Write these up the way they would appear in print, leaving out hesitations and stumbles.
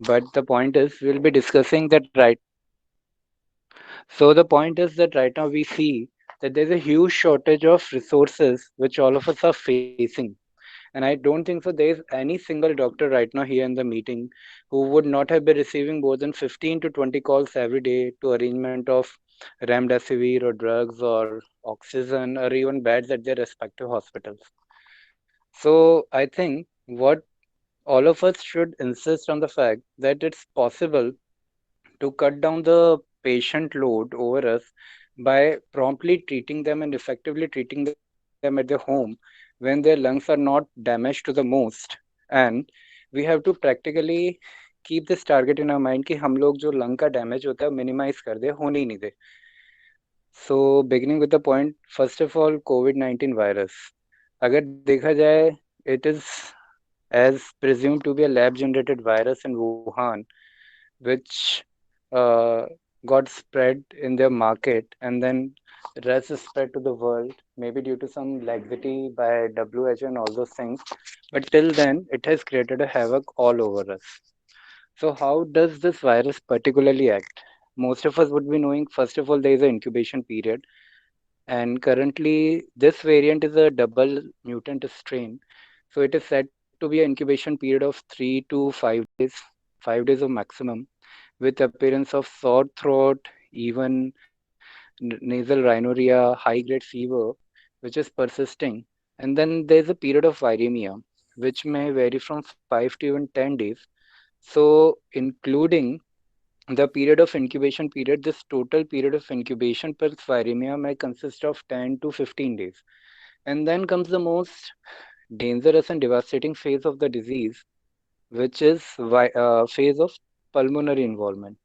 but the point is we'll be discussing that right now. So the point is that right now we see that there's a huge shortage of resources which all of us are facing. And I don't think so there's any single doctor right now here in the meeting who would not have been receiving more than 15 to 20 calls every day to arrangement of remdesivir or drugs or oxygen or even beds at their respective hospitals. So I think what all of us should insist on the fact that it's possible to cut down the patient load over us by promptly treating them and effectively treating them at their home when their lungs are not damaged to the most. And we have to practically keep this target in our mind कि हम लोग जो lung का damage होता है minimize कर दे होने ही नहीं दे. So beginning with the point, first of all, COVID-19 virus. अगर देखा जाए, it is as presumed to be a lab generated virus in Wuhan, which uh, got spread in their market and then rest is spread to the world, maybe due to some laxity by WHO and all those things. But till then, it has created a havoc all over us. So, how does this virus particularly act? Most of us would be knowing, first of all, there is an incubation period, and currently, this variant is a double mutant strain. So, it is said to be an incubation period of 3 to 5 days, 5 days of maximum, with appearance of sore throat, even nasal rhinorrhea, high grade fever, which is persisting. And then there's a period of viremia, which may vary from 5 to even 10 days. So, including the period of incubation period, this total period of incubation per viremia may consist of 10 to 15 days. And then comes the most dangerous and devastating phase of the disease, which is phase of pulmonary involvement.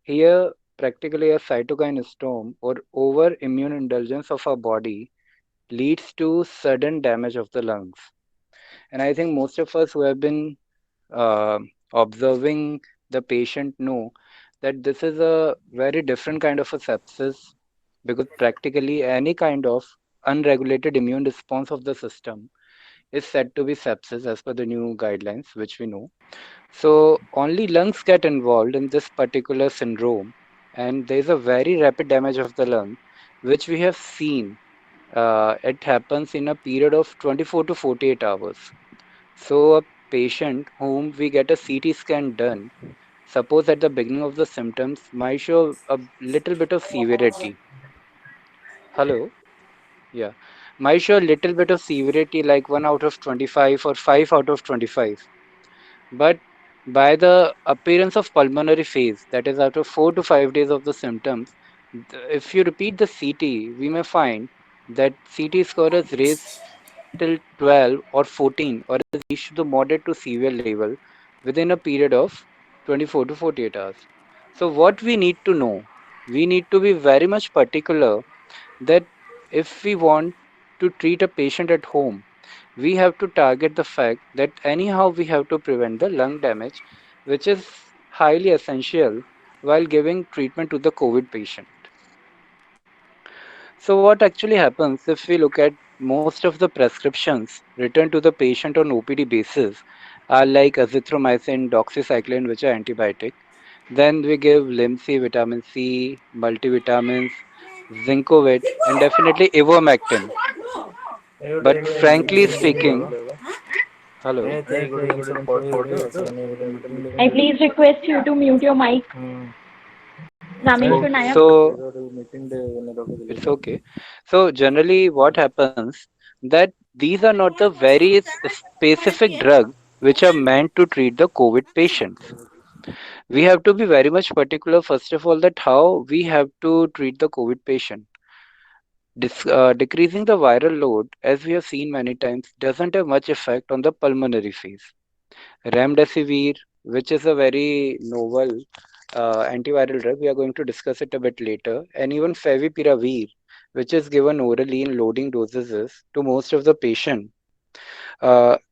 Here, practically a cytokine storm or over immune indulgence of our body leads to sudden damage of the lungs. And I think most of us who have been uh, observing the patient know that this is a very different kind of a sepsis because practically any kind of unregulated immune response of the system is said to be sepsis as per the new guidelines, which we know. So only lungs get involved in this particular syndrome, and there is a very rapid damage of the lung, which we have seen. It happens in a period of 24 to 48 hours. So a patient whom we get a CT scan done, suppose at the beginning of the symptoms might show a little bit of severity. Hello, yeah, might show a little bit of severity like 1 out of 25 or 5 out of 25. But by the appearance of pulmonary phase, that is after 4 to 5 days of the symptoms, if you repeat the CT, we may find that CT score is raised till 12 or 14 or is reached to the moderate to severe level within a period of 24 to 48 hours. So, what we need to know, we need to be very much particular that if we want to treat a patient at home, we have to target the fact that anyhow we have to prevent the lung damage, which is highly essential while giving treatment to the COVID patient. So, what actually happens if we look at most of the prescriptions written to the patient on OPD basis are like azithromycin, doxycycline, which are antibiotic. Then we give Limc, vitamin C, multivitamins, Zincovit, and definitely ivermectin. But frankly speaking, hello. I please request you to mute your mic. Rameshwar Nayak. So it's okay. So generally, what happens that these are not the very specific drugs which are meant to treat the COVID patients. We have to be very much particular, first of all, that how we have to treat the COVID patient. Decreasing the viral load, as we have seen many times, doesn't have much effect on the pulmonary phase. Remdesivir, which is a very novel antiviral drug, we are going to discuss it a bit later, and even favipiravir, which is given orally in loading doses to most of the patient,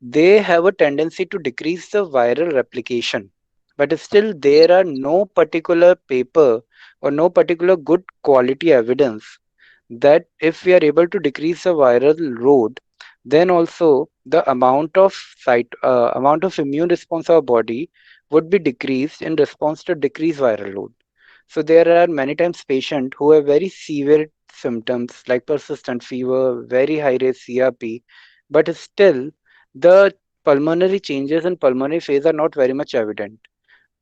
they have a tendency to decrease the viral replication. But still, there are no particular paper or no particular good quality evidence that if we are able to decrease the viral load, then also the amount of immune response of our body would be decreased in response to decreased viral load. So there are many times patients who have very severe symptoms like persistent fever, very high risk CRP, but still the pulmonary changes in pulmonary phase are not very much evident.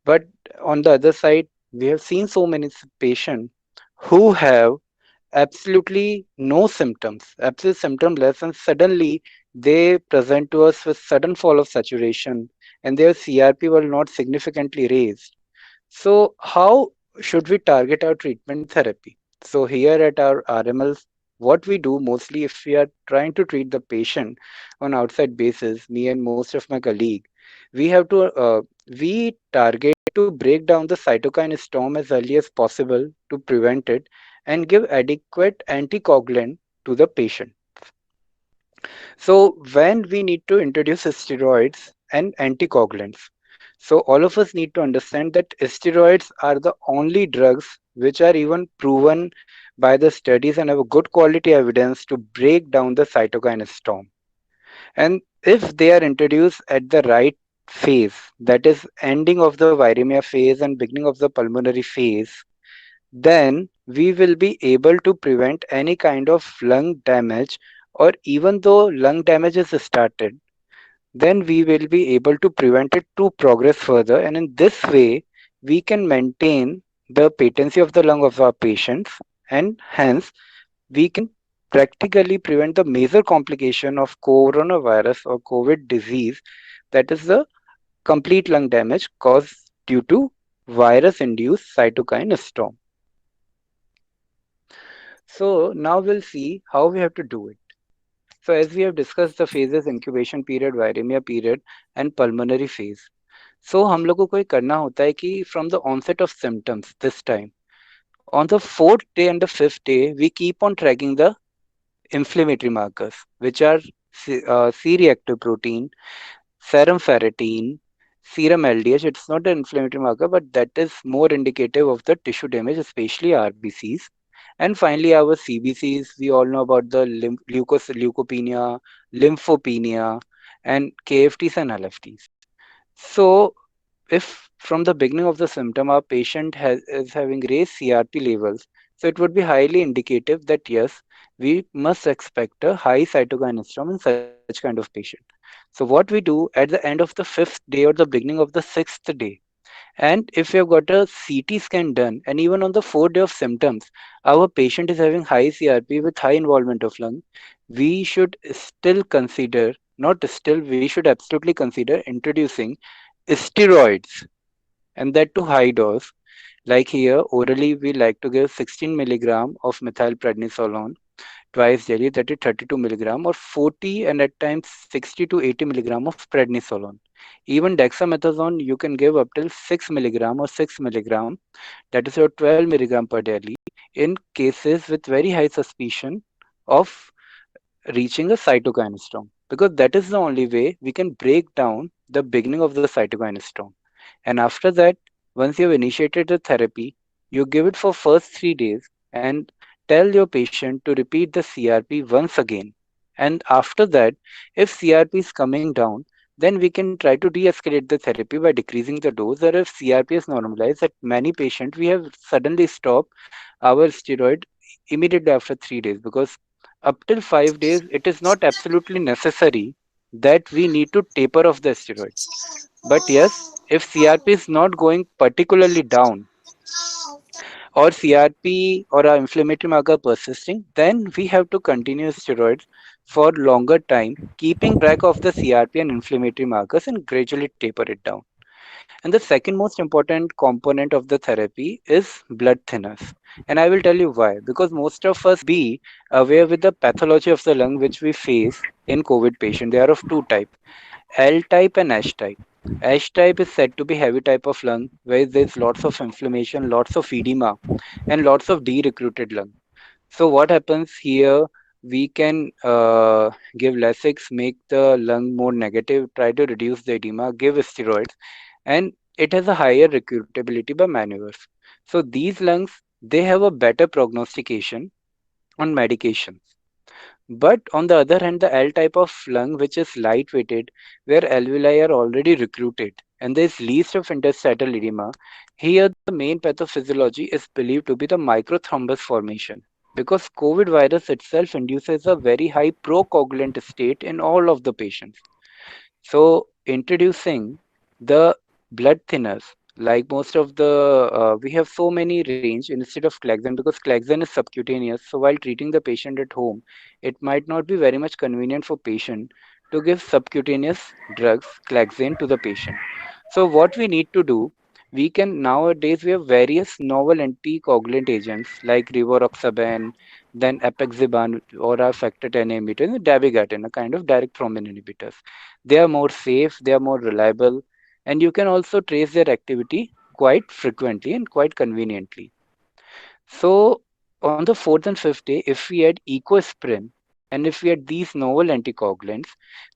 But on the other side, we have seen so many patients who have absolutely no symptoms, absolute symptomless, and suddenly they present to us with sudden fall of saturation, and their CRP will not significantly raised. So, how should we target our treatment therapy? So, here at our RMLs, what we do mostly if we are trying to treat the patient on outside basis, me and most of my colleague, we have to we target to break down the cytokine storm as early as possible to prevent it and give adequate anticoagulant to the patient. So when we need to introduce steroids and anticoagulants, so all of us need to understand that steroids are the only drugs which are even proven by the studies and have a good quality evidence to break down the cytokine storm. And if they are introduced at the right phase, that is ending of the viremia phase and beginning of the pulmonary phase, then we will be able to prevent any kind of lung damage, or even though lung damage is started, then we will be able to prevent it to progress further, and in this way we can maintain the patency of the lung of our patients, and hence we can practically prevent the major complication of coronavirus or COVID disease, that is the complete lung damage caused due to virus induced cytokine storm. So now we'll see how we have to do it. So as we have discussed the phases, incubation period, viremia period and pulmonary phase. So हम लोगों को ये करना होता है कि from the onset of symptoms this time, on the fourth day and the fifth day, we keep on tracking the inflammatory markers, which are C-reactive protein, serum ferritin, serum LDH. It's not an inflammatory marker, but that is more indicative of the tissue damage, especially RBCs. And finally, our CBCs, we all know about the leukopenia, lymphopenia, and KFTs and LFTs. So, if from the beginning of the symptom our patient is having raised CRP levels, so it would be highly indicative that yes, we must expect a high cytokine storm in such kind of patient. So what we do at the end of the fifth day or the beginning of the sixth day, and if we have got a CT scan done, and even on the fourth day of symptoms, our patient is having high CRP with high involvement of lung, we should still consider, not still, we should absolutely consider introducing steroids, and that to high dose. Like here, orally, we like to give 16 milligram of methylprednisolone twice daily, that is 32 milligram, or 40 and at times 60 to 80 milligram of prednisolone. Even dexamethasone, you can give up till 6 milligram or 6 milligram, that is your 12 milligram per daily, in cases with very high suspicion of reaching a cytokine storm, because that is the only way we can break down the beginning of the cytokine storm. And after that, once you have initiated the therapy, you give it for first 3 days and tell your patient to repeat the CRP once again. And after that, if CRP is coming down, then we can try to de-escalate the therapy by decreasing the dose. Or if CRP is normalized, at many patients, we have suddenly stopped our steroid immediately after 3 days, because up till 5 days, it is not absolutely necessary that we need to taper off the steroid. But yes, if CRP is not going particularly down, or CRP or our inflammatory marker persisting, then we have to continue steroids for longer time, keeping track of the CRP and inflammatory markers and gradually taper it down. And the second most important component of the therapy is blood thinners. And I will tell you why. Because most of us be aware with the pathology of the lung which we face in COVID patient. They are of two types, L type and H type. H type is said to be heavy type of lung, where there's lots of inflammation, lots of edema, and lots of de-recruited lung. So what happens here? We can give Lasix, make the lung more negative, try to reduce the edema, give steroids, and it has a higher recruitability by maneuvers. So these lungs, they have a better prognostication on medications. But on the other hand, the L type of lung, which is light weighted, where alveoli are already recruited and there is least of interstitial edema. Here, the main pathophysiology is believed to be the microthrombus formation because COVID virus itself induces a very high procoagulant state in all of the patients. So, introducing the blood thinners, like most of the, we have so many range instead of Claxon because Claxon is subcutaneous. So, while treating the patient at home, it might not be very much convenient for patient to give subcutaneous drugs, Claxon, to the patient. So, what we need to do, we can nowadays we have various novel anticoagulant agents like rivaroxaban, then apixaban or our factor 10 inhibitor, and dabigatran, a kind of direct thrombin inhibitors. They are more safe, they are more reliable, and you can also trace their activity quite frequently and quite conveniently. So, on the fourth and fifth day, if we add ecosprin and if we add these novel anticoagulants,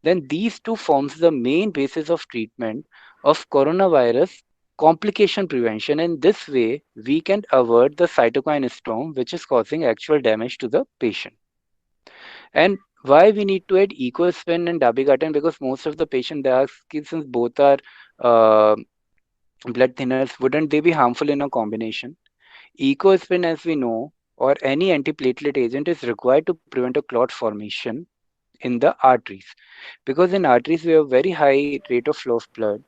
then these two forms the main basis of treatment of coronavirus complication prevention. And this way, we can avert the cytokine storm, which is causing actual damage to the patient. And why we need to add ecospin and dabigatran? Because most of the patient they ask, since both are uh, blood thinners, wouldn't they be harmful in a combination? Ecospin, as we know, or any antiplatelet agent is required to prevent a clot formation in the arteries. Because in arteries, we have very high rate of flow of blood.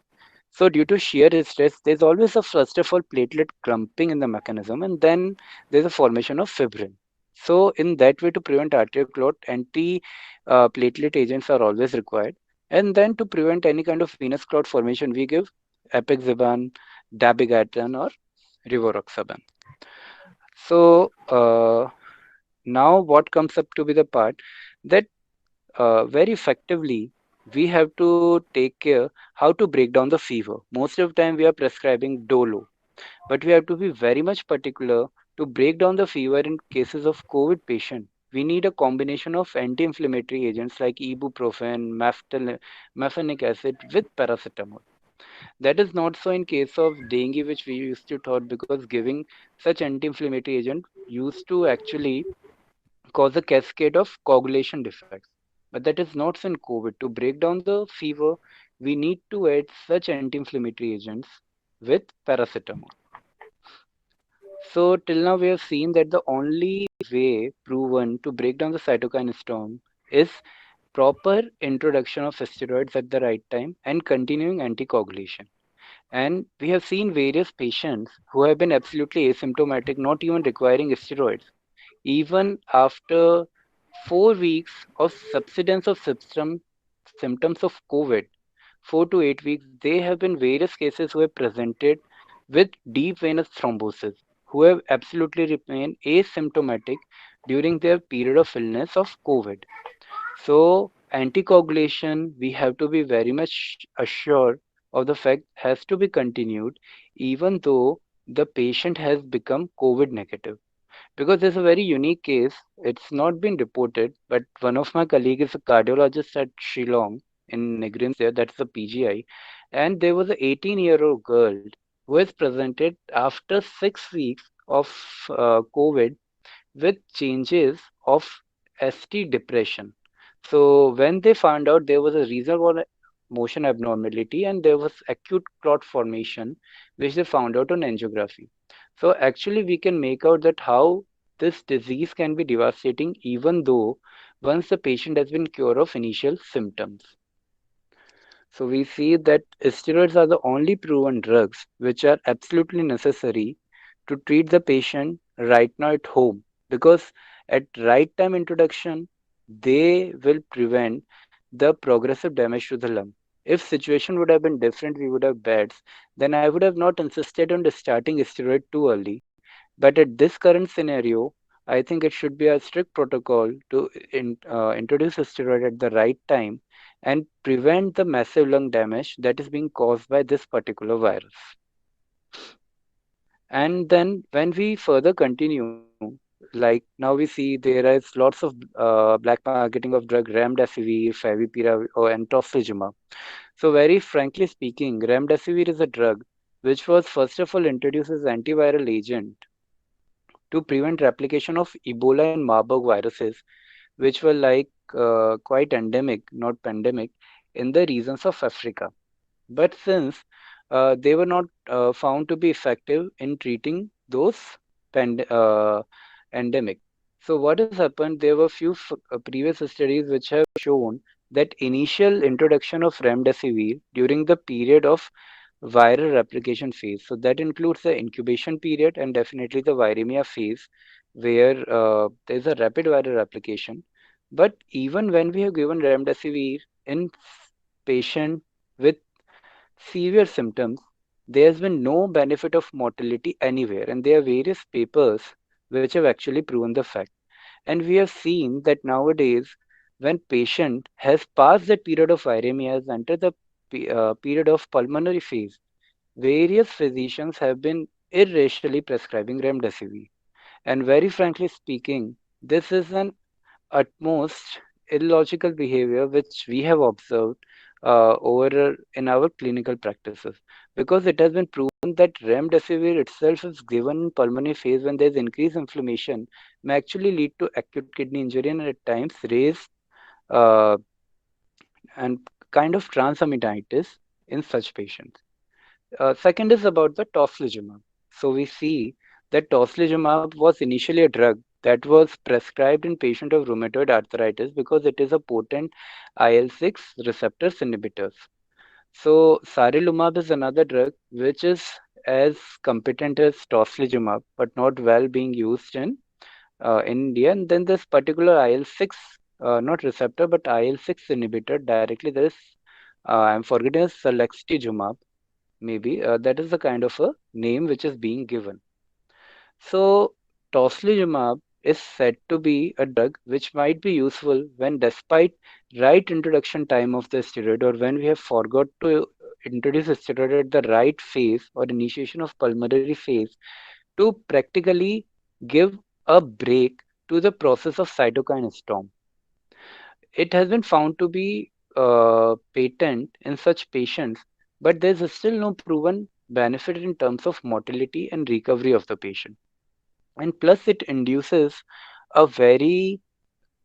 So due to shear stress, there's always a first of all platelet clumping in the mechanism, and then there's a formation of fibrin. So in that way, to prevent arterial clot, anti platelet agents are always required. And then to prevent any kind of venous clot formation, we give apixaban, dabigatran, or rivaroxaban. So now what comes up to be the part that very effectively we have to take care how to break down the fever. Most of the time we are prescribing dolo, but we have to be very much particular to break down the fever in cases of COVID patient. We need a combination of anti-inflammatory agents like ibuprofen, mefenic acid with paracetamol. That is not so in case of dengue, which we used to thought because giving such anti-inflammatory agent used to actually cause a cascade of coagulation defects. But that is not so in COVID. To break down the fever, we need to add such anti-inflammatory agents with paracetamol. So till now we have seen that the only way proven to break down the cytokine storm is proper introduction of steroids at the right time and continuing anticoagulation. And we have seen various patients who have been absolutely asymptomatic, not even requiring steroids. Even after 4 weeks of subsidence of symptoms of COVID, 4 to 8 weeks, there have been various cases who have presented with deep venous thrombosis, who have absolutely remained asymptomatic during their period of illness of COVID. So, anticoagulation, we have to be very much assured of the fact has to be continued even though the patient has become COVID negative. Because there's a very unique case, it's not been reported, but one of my colleagues is a cardiologist at Shillong in Negrin there, that's the PGI, and there was an 18-year-old girl who has presented after 6 weeks of COVID with changes of ST depression. So when they found out there was a reasonable motion abnormality and there was acute clot formation, which they found out on angiography. So actually we can make out that how this disease can be devastating even though once the patient has been cured of initial symptoms. So we see that steroids are the only proven drugs which are absolutely necessary to treat the patient right now at home because at right time introduction they will prevent the progressive damage to the lung. If situation would have been different, we would have beds, then I would have not insisted on starting steroid too early. But at this current scenario, I think it should be a strict protocol to introduce a steroid at the right time and prevent the massive lung damage that is being caused by this particular virus. And then when we further continue, like now we see there is lots of black marketing of drug remdesivir, favipiravir, and tocilizumab. So very frankly speaking, remdesivir is a drug which was first of all introduced as antiviral agent to prevent replication of Ebola and Marburg viruses, which were like quite endemic, not pandemic, in the regions of Africa. But since they were not found to be effective in treating those endemic. So what has happened? There were few previous studies which have shown that initial introduction of remdesivir during the period of viral replication phase. So that includes the incubation period and definitely the viremia phase, where there's a rapid viral replication. But even when we have given remdesivir in patient with severe symptoms, there has been no benefit of mortality anywhere, and there are various papers which have actually proven the fact. And we have seen that nowadays, when patient has passed that period of viremia, has entered the period of pulmonary phase, various physicians have been irrationally prescribing remdesivir. And very frankly speaking, this is an utmost illogical behavior which we have observed over in our clinical practices, because it has been proven that remdesivir itself is given in pulmonary phase when there is increased inflammation may actually lead to acute kidney injury and at times raise uh, and kind of transaminitis in such patients. Second is about the tocilizumab. So we see that tocilizumab was initially a drug that was prescribed in patient of rheumatoid arthritis because it is a potent IL-6 receptors inhibitors. So sarilumab is another drug which is as competent as tocilizumab but not well being used in India. And then this particular IL-6, not receptor but IL-6 inhibitor directly. There is I'm forgetting selextizumab maybe that is the kind of a name which is being given. So tocilizumab is said to be a drug which might be useful when despite right introduction time of the steroid or when we have forgot to introduce a steroid at the right phase or initiation of pulmonary phase to practically give a break to the process of cytokine storm. It has been found to be patent in such patients, but there's still no proven benefit in terms of mortality and recovery of the patient. And plus, it induces a very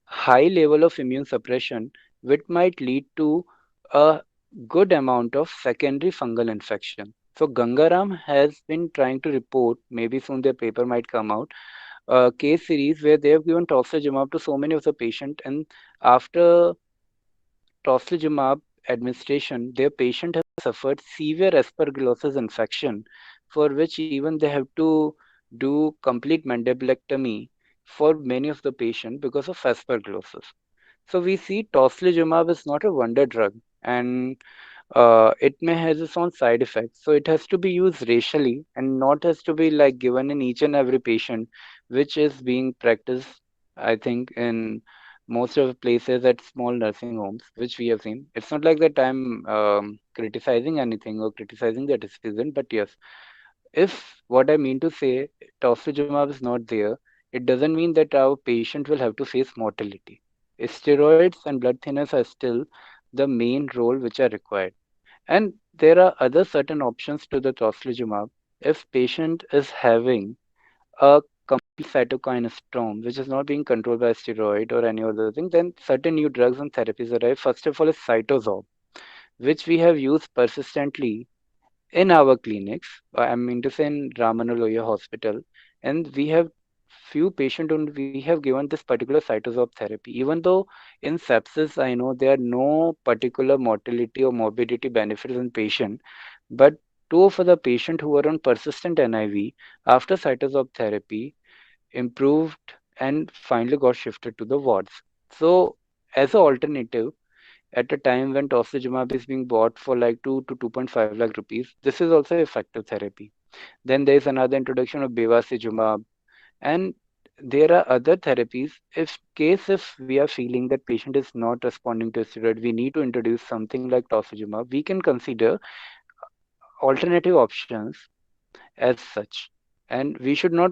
high level of immune suppression, which might lead to a good amount of secondary fungal infection. So, Gangaram has been trying to report, maybe soon their paper might come out, a case series where they have given tocilizumab to so many of the patient, and after tocilizumab administration, their patient has suffered severe aspergillosis infection, for which even they have to do complete mandibulectomy for many of the patient because of aspergillosis. So we see tocilizumab is not a wonder drug, and it may has its own side effects. So it has to be used racially and not has to be like given in each and every patient, which is being practiced, I think, in most of the places at small nursing homes, which we have seen. It's not like that I'm criticizing anything or criticizing the decision, but yes, if what I mean to say, tocilizumab is not there, it doesn't mean that our patient will have to face mortality. Steroids and blood thinners are still the main role which are required. And there are other certain options to the tocilizumab. If patient is having a complete cytokine storm, which is not being controlled by steroid or any other thing, then certain new drugs and therapies arrive. First of all is cytozorb, which we have used persistently in our clinics. I mean to say in Ramanaloya Hospital, and we have few patients and we have given this particular cytosorb therapy. Even though in sepsis, I know there are no particular mortality or morbidity benefits in patient, but two of the patient who were on persistent NIV after cytosorb therapy improved and finally got shifted to the wards. So as an alternative, at a time when tocilizumab is being bought for like 2 to 2.5 lakh rupees, this is also effective therapy. Then there is another introduction of bevacizumab, and there are other therapies. If we are feeling that patient is not responding to steroid, we need to introduce something like tocilizumab. We can consider alternative options as such, and we should not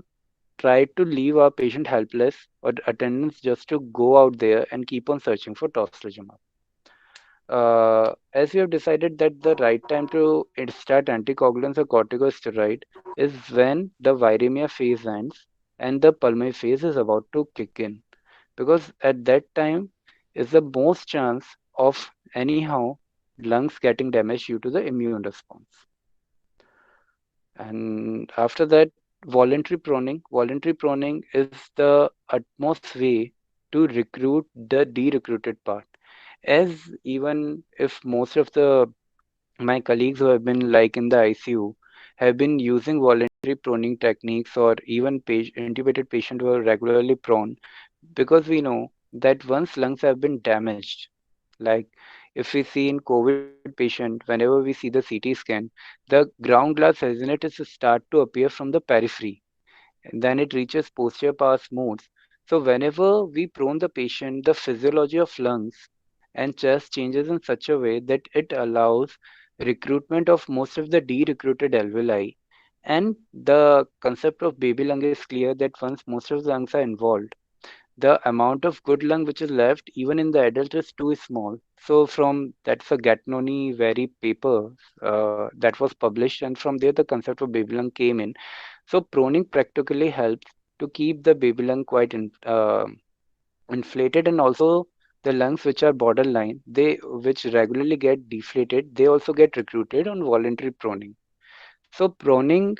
try to leave our patient helpless or attendants just to go out there and keep on searching for tocilizumab. As we have decided that the right time to start anticoagulants or corticosteroid is when the viremia phase ends and the pulmonary phase is about to kick in, because at that time is the most chance of anyhow lungs getting damaged due to the immune response. And after that, voluntary proning. Voluntary proning is the utmost way to recruit the de-recruited part. As even if most of the my colleagues who have been like in the ICU have been using voluntary proning techniques, or even intubated patients who are regularly prone, because we know that once lungs have been damaged, like if we see in COVID patient, whenever we see the CT scan, the ground glass resonators start to appear from the periphery, and then it reaches posterior pars modes. So whenever we prone the patient, the physiology of lungs and chest changes in such a way that it allows recruitment of most of the de-recruited alveoli. And the concept of baby lung is clear that once most of the lungs are involved, the amount of good lung which is left even in the adult is too small. So from that's a Gatnoni very paper that was published, and from there the concept of baby lung came in. So proning practically helps to keep the baby lung quite inflated, and also the lungs which are borderline, they which regularly get deflated, they also get recruited on voluntary proning. So voluntary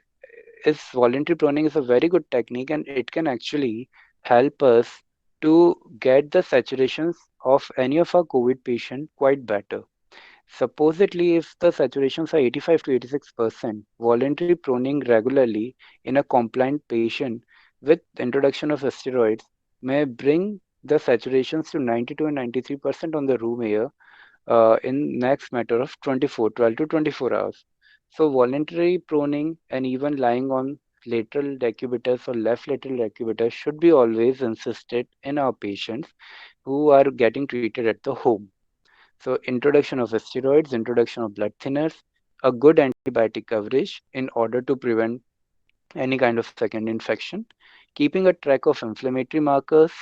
proning is a very good technique, and it can actually help us to get the saturations of any of our COVID patient quite better. Supposedly, if the saturations are 85 to 86%, voluntary proning regularly in a compliant patient with introduction of steroids may bring the saturations to 92 and 93% on the room air in next matter of 12 to 24 hours. So voluntary proning and even lying on lateral decubitus or left lateral decubitus should be always insisted in our patients who are getting treated at the home. So introduction of steroids, introduction of blood thinners, a good antibiotic coverage in order to prevent any kind of second infection, keeping a track of inflammatory markers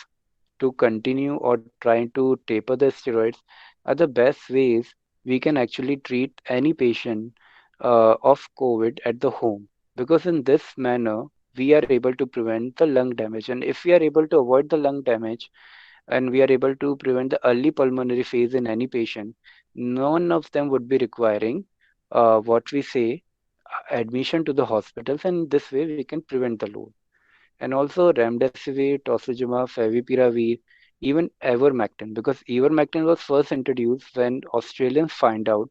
to continue or trying to taper the steroids are the best ways we can actually treat any patient of COVID at the home. Because in this manner, we are able to prevent the lung damage. And if we are able to avoid the lung damage, and we are able to prevent the early pulmonary phase in any patient, none of them would be requiring what we say admission to the hospitals, and this way we can prevent the load. And also remdesivir, tocilizumab, favipiravir, even ivermectin, because ivermectin was first introduced when Australians find out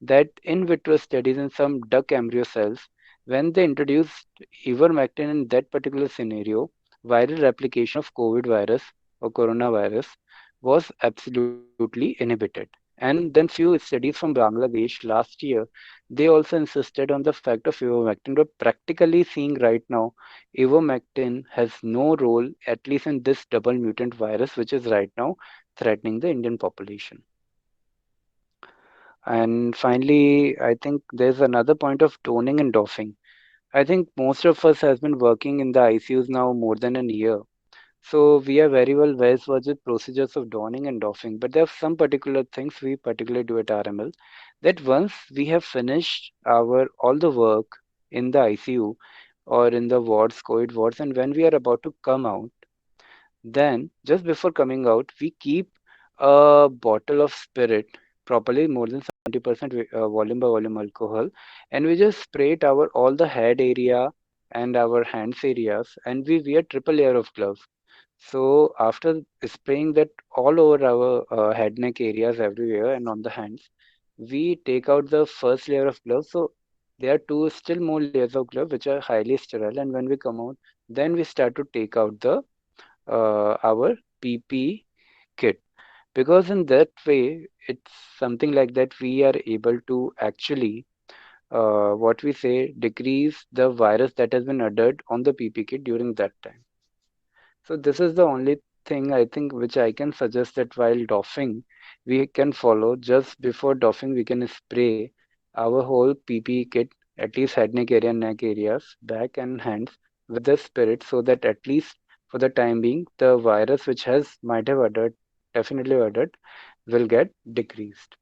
that in vitro studies in some duck embryo cells, when they introduced ivermectin in that particular scenario, viral replication of COVID virus or coronavirus was absolutely inhibited. And then few studies from Bangladesh last year, they also insisted on the fact of ivermectin. We're practically seeing right now ivermectin has no role, at least in this double mutant virus, which is right now threatening the Indian population. And finally, I think there's another point of toning and doffing. I think most of us has been working in the ICUs now more than a year. So we are very well versed with procedures of donning and doffing, but there are some particular things we particularly do at RML, that once we have finished our all the work in the ICU or in the wards, COVID wards, and when we are about to come out, then just before coming out, we keep a bottle of spirit, properly more than 70% volume by volume alcohol, and we just spray it our all the head area and our hands areas, and we wear triple layer of gloves. So after spraying that all over our head neck areas everywhere and on the hands, we take out the first layer of gloves. So there are two still more layers of gloves which are highly sterile. And when we come out, then we start to take out the our PP kit, because in that way it's something like that we are able to actually what we say decrease the virus that has been adhered on the PP kit during that time. So this is the only thing I think which I can suggest, that while doffing, we can follow. Just before doffing, we can spray our whole PPE kit, at least head, neck area, neck areas, back and hands with the spirit, so that at least for the time being, the virus which has might have adhered, definitely adhered, will get decreased.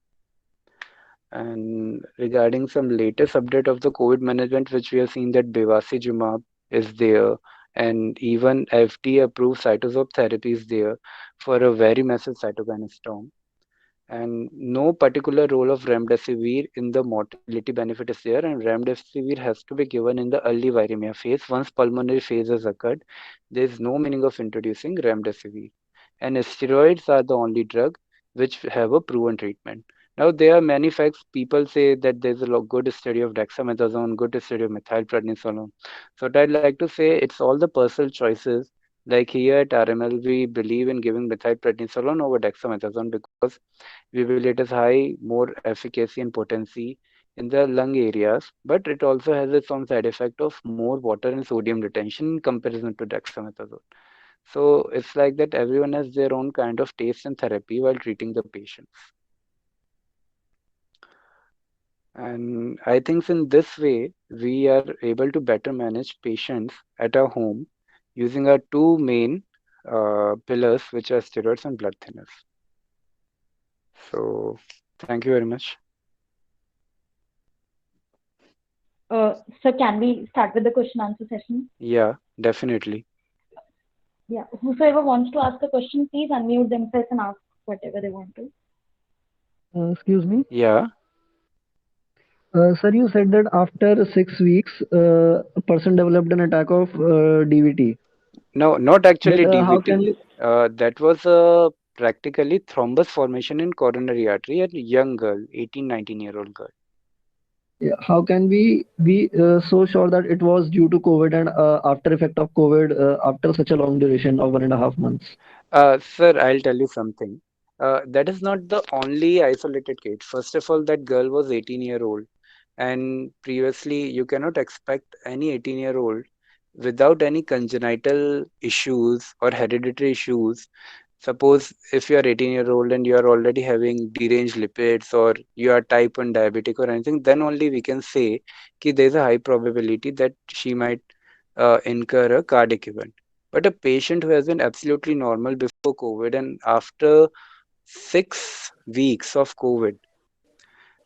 And regarding some latest update of the COVID management, which we have seen that bevacizumab is there, and even FDA approved cytotoxic therapy is there for a very massive cytokine storm. and no particular role of remdesivir in the mortality benefit is there, and remdesivir has to be given in the early viremia phase. Once pulmonary phase has occurred, there is no meaning of introducing remdesivir, and steroids are the only drug which have a proven treatment. Now there are many facts. People say that there's a good study of dexamethasone, good study of methylprednisolone. So what I'd like to say, it's all the personal choices. Like here at RML, we believe in giving methylprednisolone over dexamethasone because we believe it is high, more efficacy and potency in the lung areas, but it also has its own side effect of more water and sodium retention in comparison to dexamethasone. So it's like that everyone has their own kind of taste and therapy while treating the patients. And I think in this way, we are able to better manage patients at our home using our two main pillars, which are steroids and blood thinners. So thank you very much. So can we start with the question answer session? Yeah, definitely. Yeah. Whosoever wants to ask a question, please unmute themselves and ask whatever they want to. Excuse me. Yeah. Sir, you said that after 6 weeks, a person developed an attack of DVT. No, not But actually how can DVT. you That was practically thrombus formation in coronary artery at a young girl, 18, 19-year-old girl. yeah, how can we be so sure that it was due to COVID and after effect of COVID after such a long duration of 1.5 months? Sir, I'll tell you something. That is not the only isolated case. First of all, that girl was 18-year-old, and previously you cannot expect any 18-year-old without any congenital issues or hereditary issues. Suppose if you are 18-year-old and you are already having deranged lipids or you are type 1 diabetic or anything, then only we can say that there is a high probability that she might incur a cardiac event. But a patient who has been absolutely normal before COVID and after 6 weeks of COVID,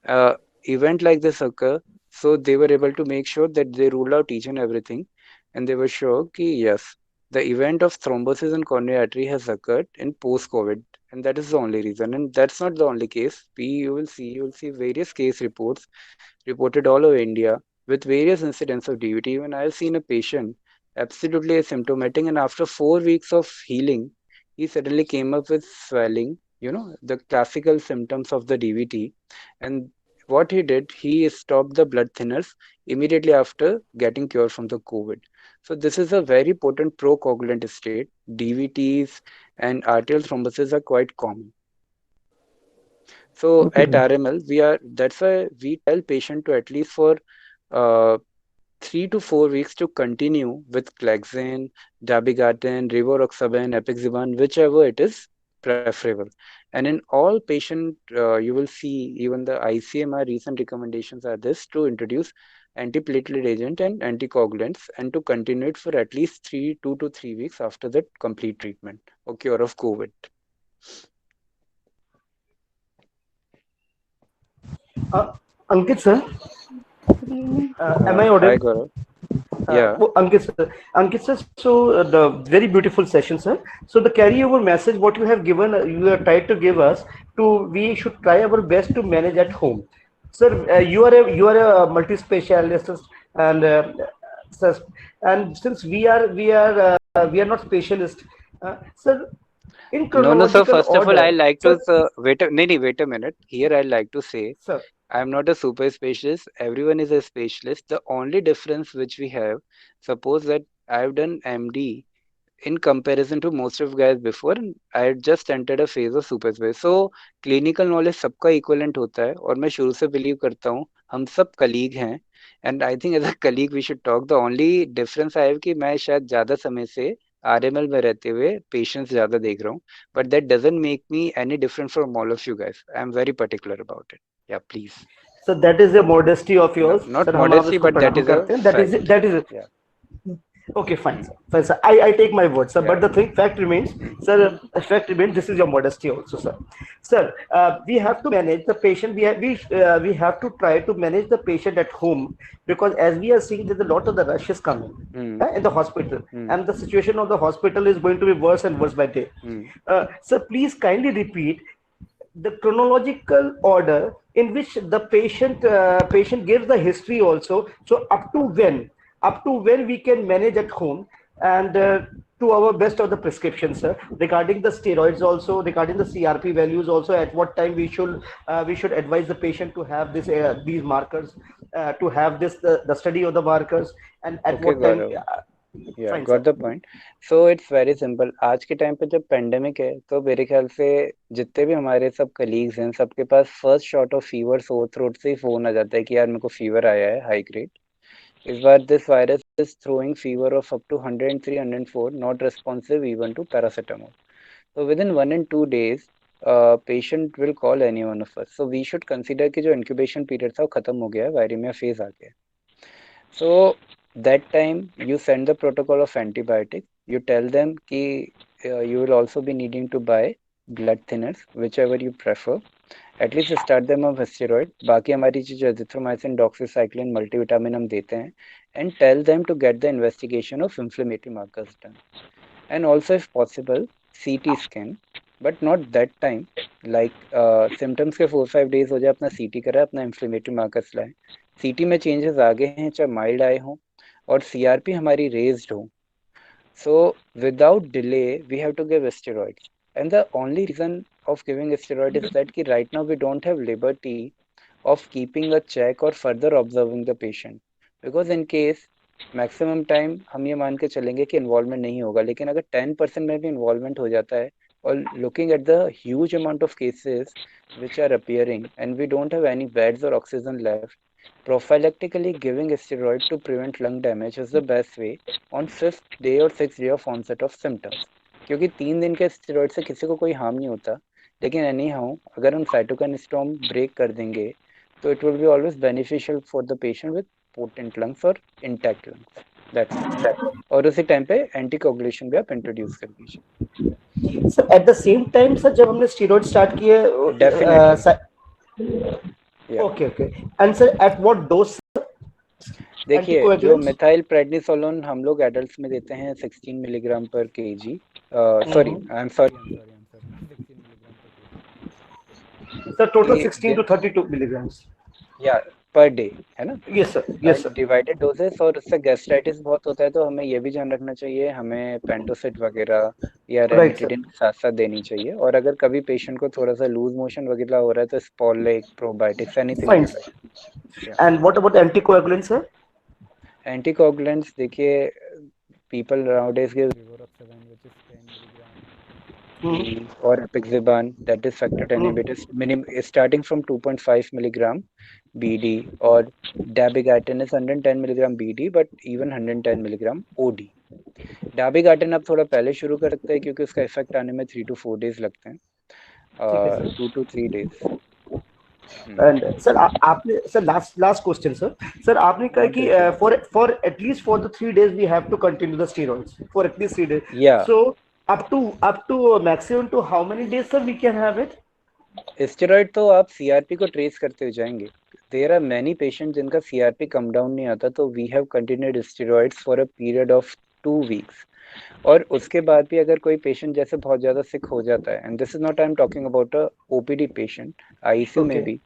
uh, event like this occur, so they were able to make sure that they ruled out each and everything, and they were sure that yes, the event of thrombosis in coronary artery has occurred in post-COVID, and that is the only reason. And that's not the only case. You will see various case reports reported all over India with various incidents of DVT. Even I've seen a patient absolutely asymptomatic, and after 4 weeks of healing, he suddenly came up with swelling, the classical symptoms of the DVT. And what he did, he stopped the blood thinners immediately after getting cured from the COVID. So this is a very potent procoagulant state. DVTs and arterial thrombosis are quite common. So Okay, at sir. RML, that's why we tell patient to at least for uh, 3 to 4 weeks to continue with Clexane, Dabigatran, Rivaroxaban, Apixaban, whichever it is preferable. And in all patient, you will see even the ICMR recent recommendations are this to introduce antiplatelet agent and anticoagulants and to continue it for at least 2 to 3 weeks after the complete treatment or cure of COVID. Uh, Ankit sir, am I Hi audible? Gaurav. Yeah. Ankit sir, so the very beautiful session, sir. So the carryover message, what you have given, you have tried to give us to, we should try our best to manage at home. Sir, you are a multi-specialist, and sir, and since we are not specialists, sir, in No, no, sir. chronological First of all, I order, like to sir, wait a minute. Here, I like to say sir. I'm not a super specialist. Everyone is a specialist. The only difference which we have, suppose that I've done MD in comparison to most of guys before, and I had just entered a phase of super specialist. So clinical knowledge सबका equivalent होता है और मैं शुरू से believe करता हूँ हम सब कलीग हैं and I think as a colleague we should talk the only difference I है कि मैं शायद ज़्यादा समय से आरएमएल में रहते हुए पेशेंट्स ज़्यादा देख रहा हूँ but that doesn't make me any different from all of you guys I am very particular about it या please So that is a modesty of yours, not sir. हम आप मॉडेस्टी इसको बट दैट प्रणाम is a करते हैं. That is fact okay, fine, sir. Fine, sir. I take my word, sir. या But the thing, fact remains, sir. Fact remains. This is your modesty also, sir. Sir, we have to manage the patient. We have to try to manage the patient at home, because as we are seeing that a lot of the rush is coming in the hospital, and the situation of the hospital is going to be worse and worse by day. Sir, please kindly repeat the chronological order in which the patient gives the history also. So up to when we can manage at home, and to our best of the prescriptions, sir, regarding the steroids also, regarding the CRP values also, at what time we should advise the patient to have this these markers, to have the study of the markers, and at Okay, what time. Gaurav. Yeah, Fine, sir. got the point. So it's very simple. आज के time पे जब pandemic है तो मेरे ख्याल से जितने भी हमारे सब कलीग्स हैं सबके पास first shot of fever sore throat से ही फोन आ जाता है कि यार मेरे को फीवर आया है हाई ग्रेड। इस बार this virus is throwing fever of up to 103, 104, not responsive even to paracetamol. So within 1 and 2 days, patient will call any one of us. So we should consider कि जो incubation period था वो खत्म हो गया है, वायरिमिया फेज आ गया है। So that time you send the protocol of antibiotics. You tell them कि you will also be needing to buy blood thinners, whichever you prefer. At least start them of steroid. बाकी हमारी चीज azithromycin, doxycycline, multivitamin हम देते हैं, and tell them to get the investigation of inflammatory markers done. And also if possible CT scan, but not that time. Like symptoms के 4-5 days हो जाए, अपना CT करा, अपना inflammatory markers लाए। CT में changes आ गए हैं, चाहे mild आए हों, और CRP हमारी raised हो, so without delay we have to give steroids. And the only reason of giving steroid is that कि right now we don't have liberty of keeping a check or further observing the patient, because in case maximum time हम ये मान के चलेंगे कि involvement नहीं होगा, लेकिन अगर 10% में भी इन्वॉल्वमेंट हो जाता है, और looking at the huge amount of cases which are appearing and we don't have any beds or oxygen left, prophylactically giving steroid to prevent lung damage is the best way on 5th day or 6th day of onset of symptoms. क्योंकि 3 दिन के steroid से किसी को कोई harm नहीं होता, लेकिन एनी हाउ अगर हम साइटोकाइन स्टॉर्म ब्रेक कर देंगे तो it will be always beneficial for the patient with potent lungs और इंटैक्ट लंग्स। That's it. और उसी टाइम पे एंटीकोगुलेशन भी आप इंट्रोड्यूस कर दीजिए। Sir at the same time sir, जब हमने स्टीरॉइड स्टार्ट किए, definitely. Okay okay, and sir at what dose? देखिए जो मिथाइल प्रेडनिसोलोन हम लोग एडल्ट्स में देते हैं 16 मिलीग्राम पर KG, sorry I am sorry sir total 16 to 32 milligrams या पर डे है ना? Yes sir, yes sir. Divided doses. और उससे गैस्ट्राइटिस बहुत होता है तो हमें ये भी ध्यान रखना चाहिए, हमें पेंटोसिट वगैरह या रेमिटिडिन साथ साथ देनी चाहिए। और अगर कभी पेशेंट को थोड़ा सा लूज मोशन वगैरह हो रहा है तो Sporlac, probiotics, anything. And what about anticoagulants sir? Anticoagulants देखिए people nowadays give rivaroxaban which is 10 milligram, or apixaban that is factor Xa inhibitors starting from 2.5 milligram BD, or dabigatran is 110 milligram BD but even 110 milligram OD. dabigatran आप थोड़ा पहले शुरू कर सकते हैं क्योंकि उसका इफेक्ट आने में 3 to 4 days लगते हैं, 2 to 3 days। एंड सर आपने सर लास्ट क्वेश्चन सर आपने कहा कि for at least for the 3 days we have to continue the steroids for at least 3 days, so up to maximum to how many days sir we can have it? Steroid तो आप CRP को trace करते हुए जाएंगे। There are many patient जिनका CRP कम down नहीं आता, तो we have continued steroids for a period of 2 weeks। और उसके बाद भी अगर कोई पेशेंट जैसे बहुत ज्यादा सिक हो जाता है, and this is not I am talking about a OPD patient, ICU में भी,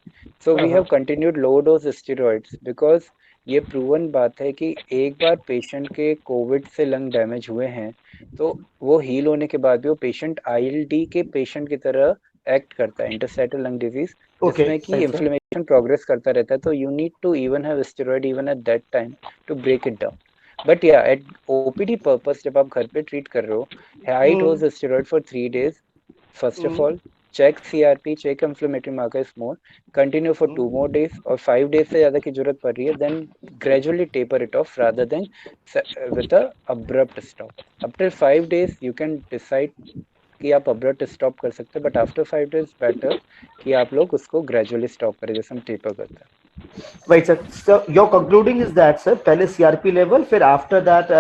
so we have continued low dose steroids, because ये प्रूवन बात है कि एक बार पेशेंट के कोविड से लंग डैमेज हुए हैं तो वो हील होने के बाद भी वो पेशेंट आईएलडी के पेशेंट की तरह एक्ट करता है, इंटरस्टाइटल लंग डिजीज, जिसमें कि इन्फ्लेमेशन प्रोग्रेस करता रहता है। तो you need to even have steroid even at that time to break it down. But या एट ओपीडी पर्पस जब आप घर पे ट्रीट कर रहे हो, high dose steroid for 3 days, first of all check CRP, check inflammatory markers more, continue for 2 more days, और 5 days से ज़्यादा की जरूरत पड़ रही है, then gradually taper it off rather than with a abrupt stop. Up till 5 days you can decide कि आप abrupt stop कर सकते हैं, but after 5 days better कि आप लोग उसको gradually stop करें जैसे हम taper करते हैं। Right sir, so your concluding is that sir, पहले CRP level, फिर after that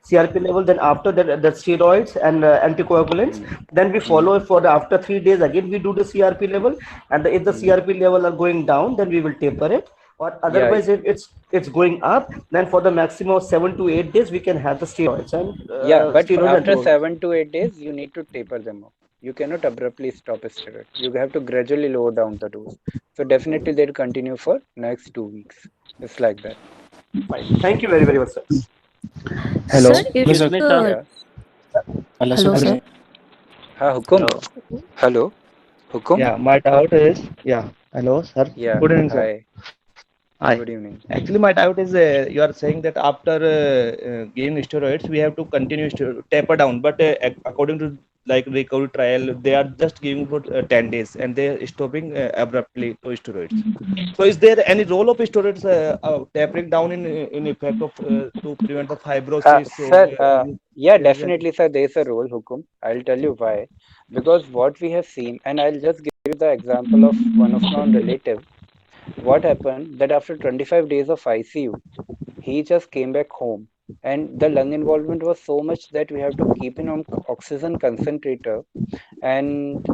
CRP level, then after that the steroids and anticoagulants, then we follow for the after 3 days again we do the CRP level, and if the CRP level are going down then we will taper it, or otherwise if it's going up then for the maximum of 7 to 8 days we can have the steroids and but after 7 to 8 days you need to taper them off. You cannot abruptly stop a steroid. You have to gradually lower down the dose. So definitely they'll continue for next 2 weeks. It's like that. Fine. Thank you very, very much, sir. Hello, Sir, if Mr. Excuse me, sir. Yeah. Hello, hello, sir. sir. Ha, Hukum. Hello. Hello. Hukum. Yeah, my doubt is, yeah. Hello, sir. Yeah. Good evening, sir. Hi. Hi. Good evening. Actually, my doubt is, you are saying that after giving steroids, we have to continue taper down. But according to like recovery trial, they are just giving for 10 days and they are stopping abruptly to steroids. So, is there any role of steroids tapering down in effect of to prevent the fibrosis or Sir, yeah, there is any? definitely, sir, there's a role, Hukum. I'll tell you why. Because what we have seen, and I'll just give you the example of one of my own relative. What happened that after 25 days of ICU, he just came back home, and the lung involvement was so much that we have to keep him on oxygen concentrator, and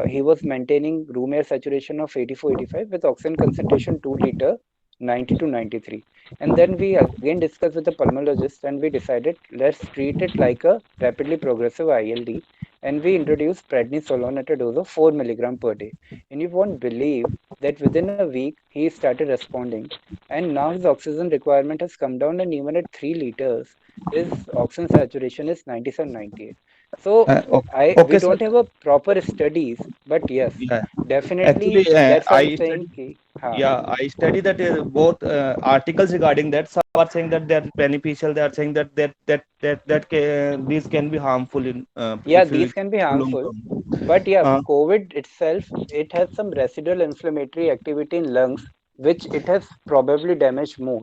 he was maintaining room air saturation of 84, 85 with oxygen concentration 2 liter, 90 to 93. And then we again discussed with the pulmonologist and we decided let's treat it like a rapidly progressive ILD, and we introduced prednisolone at a dose of 4 milligram per day. And you won't believe that within a week he started responding, and now his oxygen requirement has come down, and even at 3 liters his oxygen saturation is 97, 98. So we Okay, sir. don't have a proper studies, but yes, Yeah. definitely Actually, that's why I'm I saying study. ki, ha, Yeah, I study that both articles regarding that. Some are saying that they are beneficial. They are saying that these can be harmful in yeah, if you these can be long harmful, term. but yeah, Uh, COVID itself, it has some residual inflammatory activity in lungs, which it has probably damaged more.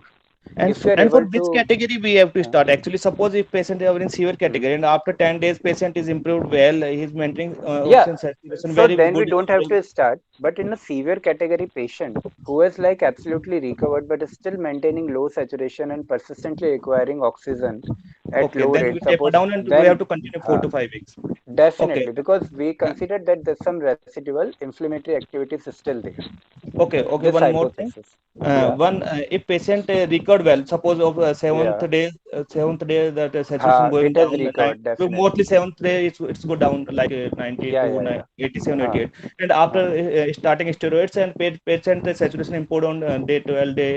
If you are and for able which to, category we have to uh, start? Actually, suppose if patient is in severe hmm. category and after 10 days patient is improved well, he is maintaining Yeah, oxygen saturation so very then we good. don't have to start. But in a severe category patient who is like absolutely recovered but is still maintaining low saturation and persistently requiring oxygen at Okay, low then we rate, taper suppose down and we have then to continue four uh, to five weeks. Okay. definitely, because we Uh, consider that there's some residual inflammatory activities still there. okay, This one more thing. hypothesis. Yeah, One if patient recovered well, suppose of yeah. seventh day that saturation going It has down, recovered mostly definitely. seventh day it's go down like 90 Yeah, to yeah, yeah. 87, Huh, 88, and after huh. starting steroids and patient saturation improved on day 12, day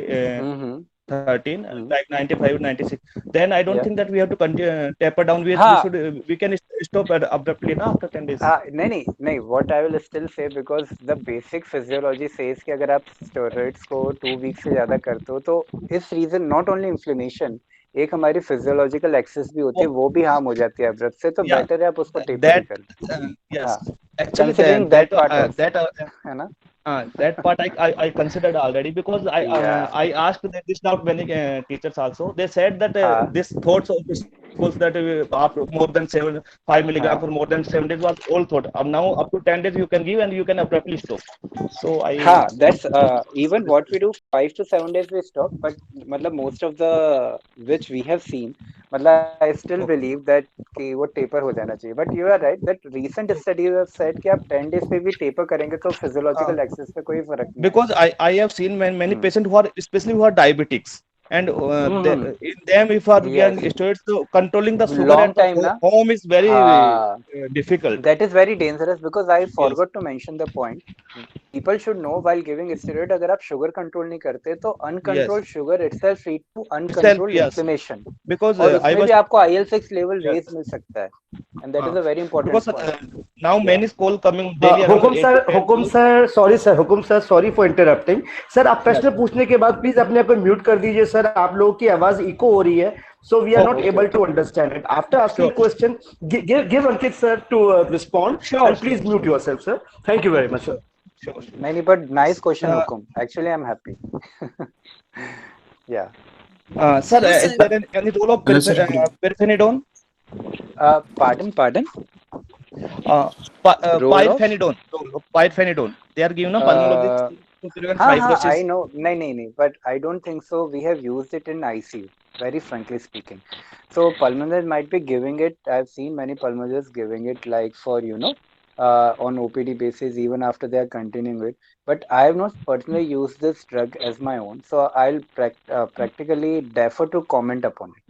Mm-hmm. 13, Mm. like 95, 96. Then I don't Yeah. think that we have to continue taper down. We Ha. should we can stop abruptly now after 10 days. नहीं नहीं नहीं, what I will still say, because the basic physiology says कि अगर आप steroids को 2 weeks से ज़्यादा करते हो तो इस reason not only inflammation, एक हमारी physiological axis भी होती है, Oh, वो भी harm हो जाती है abrupt से, तो yeah, better है आप उसको taper that ही कर लो. yes, हाँ, actually considering that part also, है ना? that part I considered already because Yeah. I asked this doubt many teachers also. They said that हाँ, this thoughts of the schools that after more than 5 milligram for हाँ. more than 7 days was all thought. Now up to 10 days you can give and you can abruptly stop. So I हाँ, that's even what we do 5 to 7 days we stop, but मतलब most of the which we have seen, मतलब I still okay. believe that कि वो taper हो जाना चाहिए. But you are right that recent studies have said कि आप 10 days पे भी taper करेंगे तो Uh, physiological axis पे कोई फर्क नहीं because आएगा. I have seen many Hmm. patients who are especially who are diabetics and Hmm. in them if are Yes. getting steroids, so controlling the sugar Long at the time ना. home is very हाँ. difficult. That is very dangerous because I Yes. forgot to mention the point. People should know while giving steroid, अगर आप sugar control नहीं करते तो Yes. uncontrolled sugar itself lead to Itself, uncontrolled yes. inflammation, Because और I उसमें was भी आपको IL-6 level yes. raise मिल सकता है, and that is Uh, a very important because point. now Yeah. many call coming daily around 8 to 10 Hukum calls. Sir, sorry sir, Hukum sir, sorry for interrupting sir. आप Yes. प्रश्न पूछने के बाद please अपने आप को म्यूट कर दीजिए सर, आप लोगों की आवाज इको हो रही है, so we are not Okay. Okay, able okay. To understand it. After asking Sure. Question give Ankit sir to respond Sure. And Sure. Please mute yourself sir. Thank you very much Sure. Sir. Sure. Sure. नहीं नहीं, but nice question, Uh, Hukum. Actually, I'm happy. Yeah. sir, Hello, is sir. there any role of Hello, sir. Good evening. pirfenidone? Pardon. Uh, Role of pyrfenidone. Pyrfenidone. They are given a pulmonologist uh, to prevent हाँ, I fibrosis. know. नहीं, but I don't think so. We have used it in ICU, very frankly speaking. So pulmonologists might be giving it. I've seen many pulmonologists giving it like for, on OPD basis, even after they are continuing it. But I have not personally used this drug as my own. So I'll practically defer to comment upon it,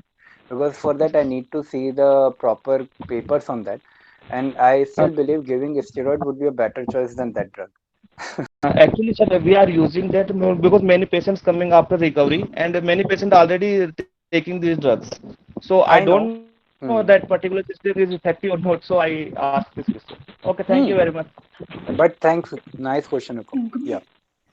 because for that I need to see the proper papers on that. and I still believe giving steroid would be a better choice than that drug. Actually, sir, we are using that because many patients coming after recovery, and many patients already taking these drugs. So I I don't know know. that particular Hmm. system is effective or not. So I asked this question. Okay, thank you very much. Hmm. But thanks. Nice question, Nukum. Yeah.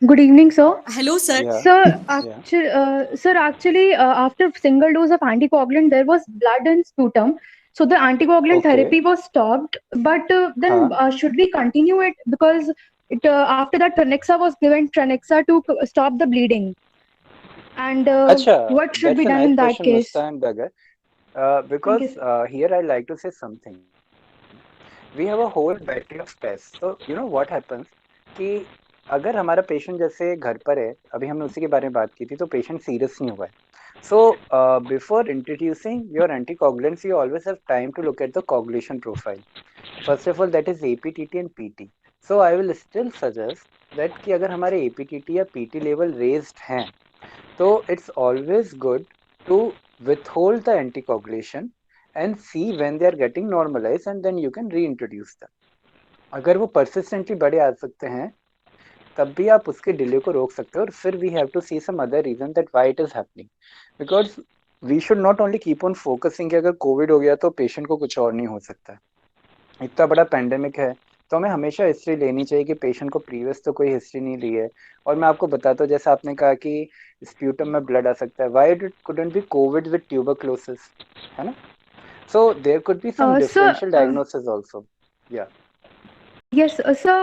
Good evening, sir. Hello, sir. Yeah. Yeah. Sir, actually, after single dose of anticoagulant, there was blood and sputum. So the anticoagulant Okay. therapy was stopped. But then, Huh. should we continue it? Because after that, Tranexa was given Tranexa to stop the bleeding. And Acha, what should be that's a done nice in that question, case? Muskan Bagar. Thank Because you. here I like to say something. We have a whole battery of tests. So you know what happens कि अगर हमारा patient जैसे घर पर है, अभी हमने उसी के बारे में बात की थी, तो पेशेंट सीरियस नहीं हुआ है. So before introducing your anticoagulants, you always have time to look at the coagulation profile. First of all, that is APTT and PT. So I will still suggest that कि अगर हमारे APTT या PT level raised हैं, तो it's always good to withhold the anticoagulation and see when they are getting normalized, and then you can reintroduce them. अगर वो persistently बड़े आ सकते हैं, तब भी आप उसके डिले को रोक सकते हो, और फिर we have to see some other reason that why it is happening, because we should not only keep on focusing कि अगर कोविड हो गया तो पेशेंट को कुछ और नहीं हो सकता है. इतना बड़ा पैंडेमिक है, तो हमें हमेशा हिस्ट्री लेनी चाहिए कि पेशेंट को प्रीवियस तो कोई हिस्ट्री नहीं ली है. और मैं आपको बताता हूँ, जैसा आपने कहा कि स्प्यूटम में ब्लड आ सकता है, why it couldn't be covid with tuberculosis, है ना? So there could be some Sir, differential diagnosis also. Yeah. yes, sir.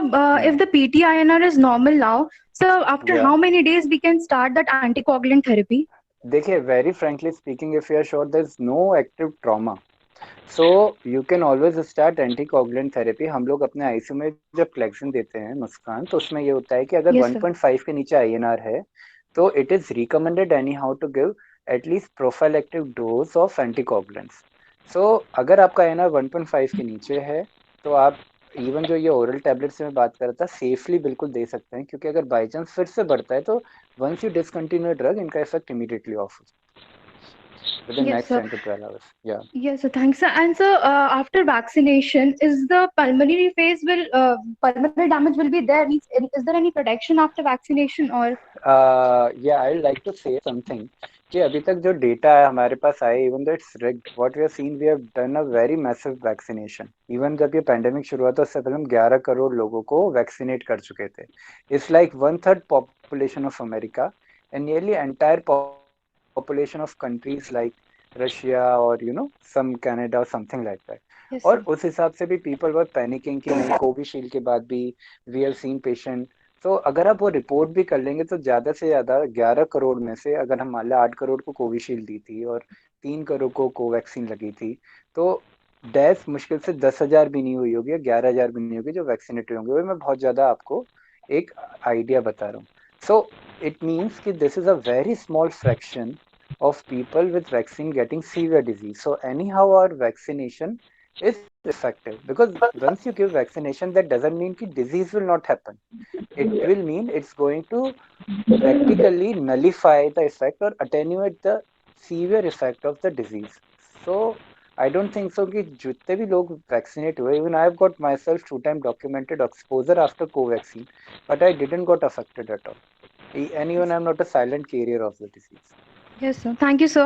If the PT-INR is normal now, so after या. how many days we can start that anticoagulant therapy? देखिए, very frankly speaking, if you are sure there is no active trauma, so you can always start anticoagulant therapy. हम लोग अपने ICU में जब फ्लेक्सिन देते हैं मुस्कान, तो उसमें ये होता है कि अगर Yes, sir. 1.5 के नीचे आईएनआर है, तो it is recommended anyhow to give at least prophylactic dose of anticoagulants. So अगर आपका आईएनआर 1.5 के नीचे है, तो आप इवन जो ये ओरल टैबलेट से मैं बात कर रहा था, सेफली बिल्कुल दे सकते हैं, क्योंकि अगर बाई चांस फिर से बढ़ता है, तो वंस यू डिसकंटिन्यू ड्रग, इनका effect immediately of with in Yes, next sir. 10 to 12 hours. या. Yes, sir. Thanks, sir. And sir, after vaccination, is the pulmonary phase will pulmonary damage will be there? Means, is there any protection after vaccination or? Yeah, I like to say something कि अभी तक जो data है हमारे पास आए, even though it's rigged, what we have seen, we have done a very massive vaccination. इवन जब ये पैंडेमिक शुरू हुआ था, उससे पहले हम 11 करोड़ लोगों को वैक्सीनेट कर चुके थे. It's like 1/3 population of America and nearly entire population of countries like Russia और सम कनाडा और समथिंग लाइक दैट. Yes, और sir. उस हिसाब से भी पीपल वर पैनिकिंग कि नहीं, कोविशील्ड के बाद भी वी हैव सीन पेशेंट. तो अगर आप वो रिपोर्ट भी कर लेंगे, तो ज्यादा से ज्यादा 11 करोड़ में से अगर हम मान लें 8 करोड़ को कोविशील्ड दी थी और 3 करोड़ को कोवैक्सीन लगी थी, तो डेथ मुश्किल से 10,000 भी नहीं हुई होगी या 11,000 भी नहीं होगी जो वैक्सीनेटेड होंगे. वो मैं बहुत ज्यादा आपको एक आइडिया बता रहा हूँ. सो इट मीन्स कि this is a very small fraction of people with vaccine getting severe disease. So anyhow, our vaccination is effective, because once you give vaccination, that doesn't mean that disease will not happen. It will mean it's going to practically nullify the effect or attenuate the severe effect of the disease. So I don't think so कि जितने भी लोग vaccinate हुए, even I have got myself 2 time documented exposure after Covaxin, but I didn't got affected at all. And even I'm not a silent carrier of the disease. Yes, sir. Thank you, sir.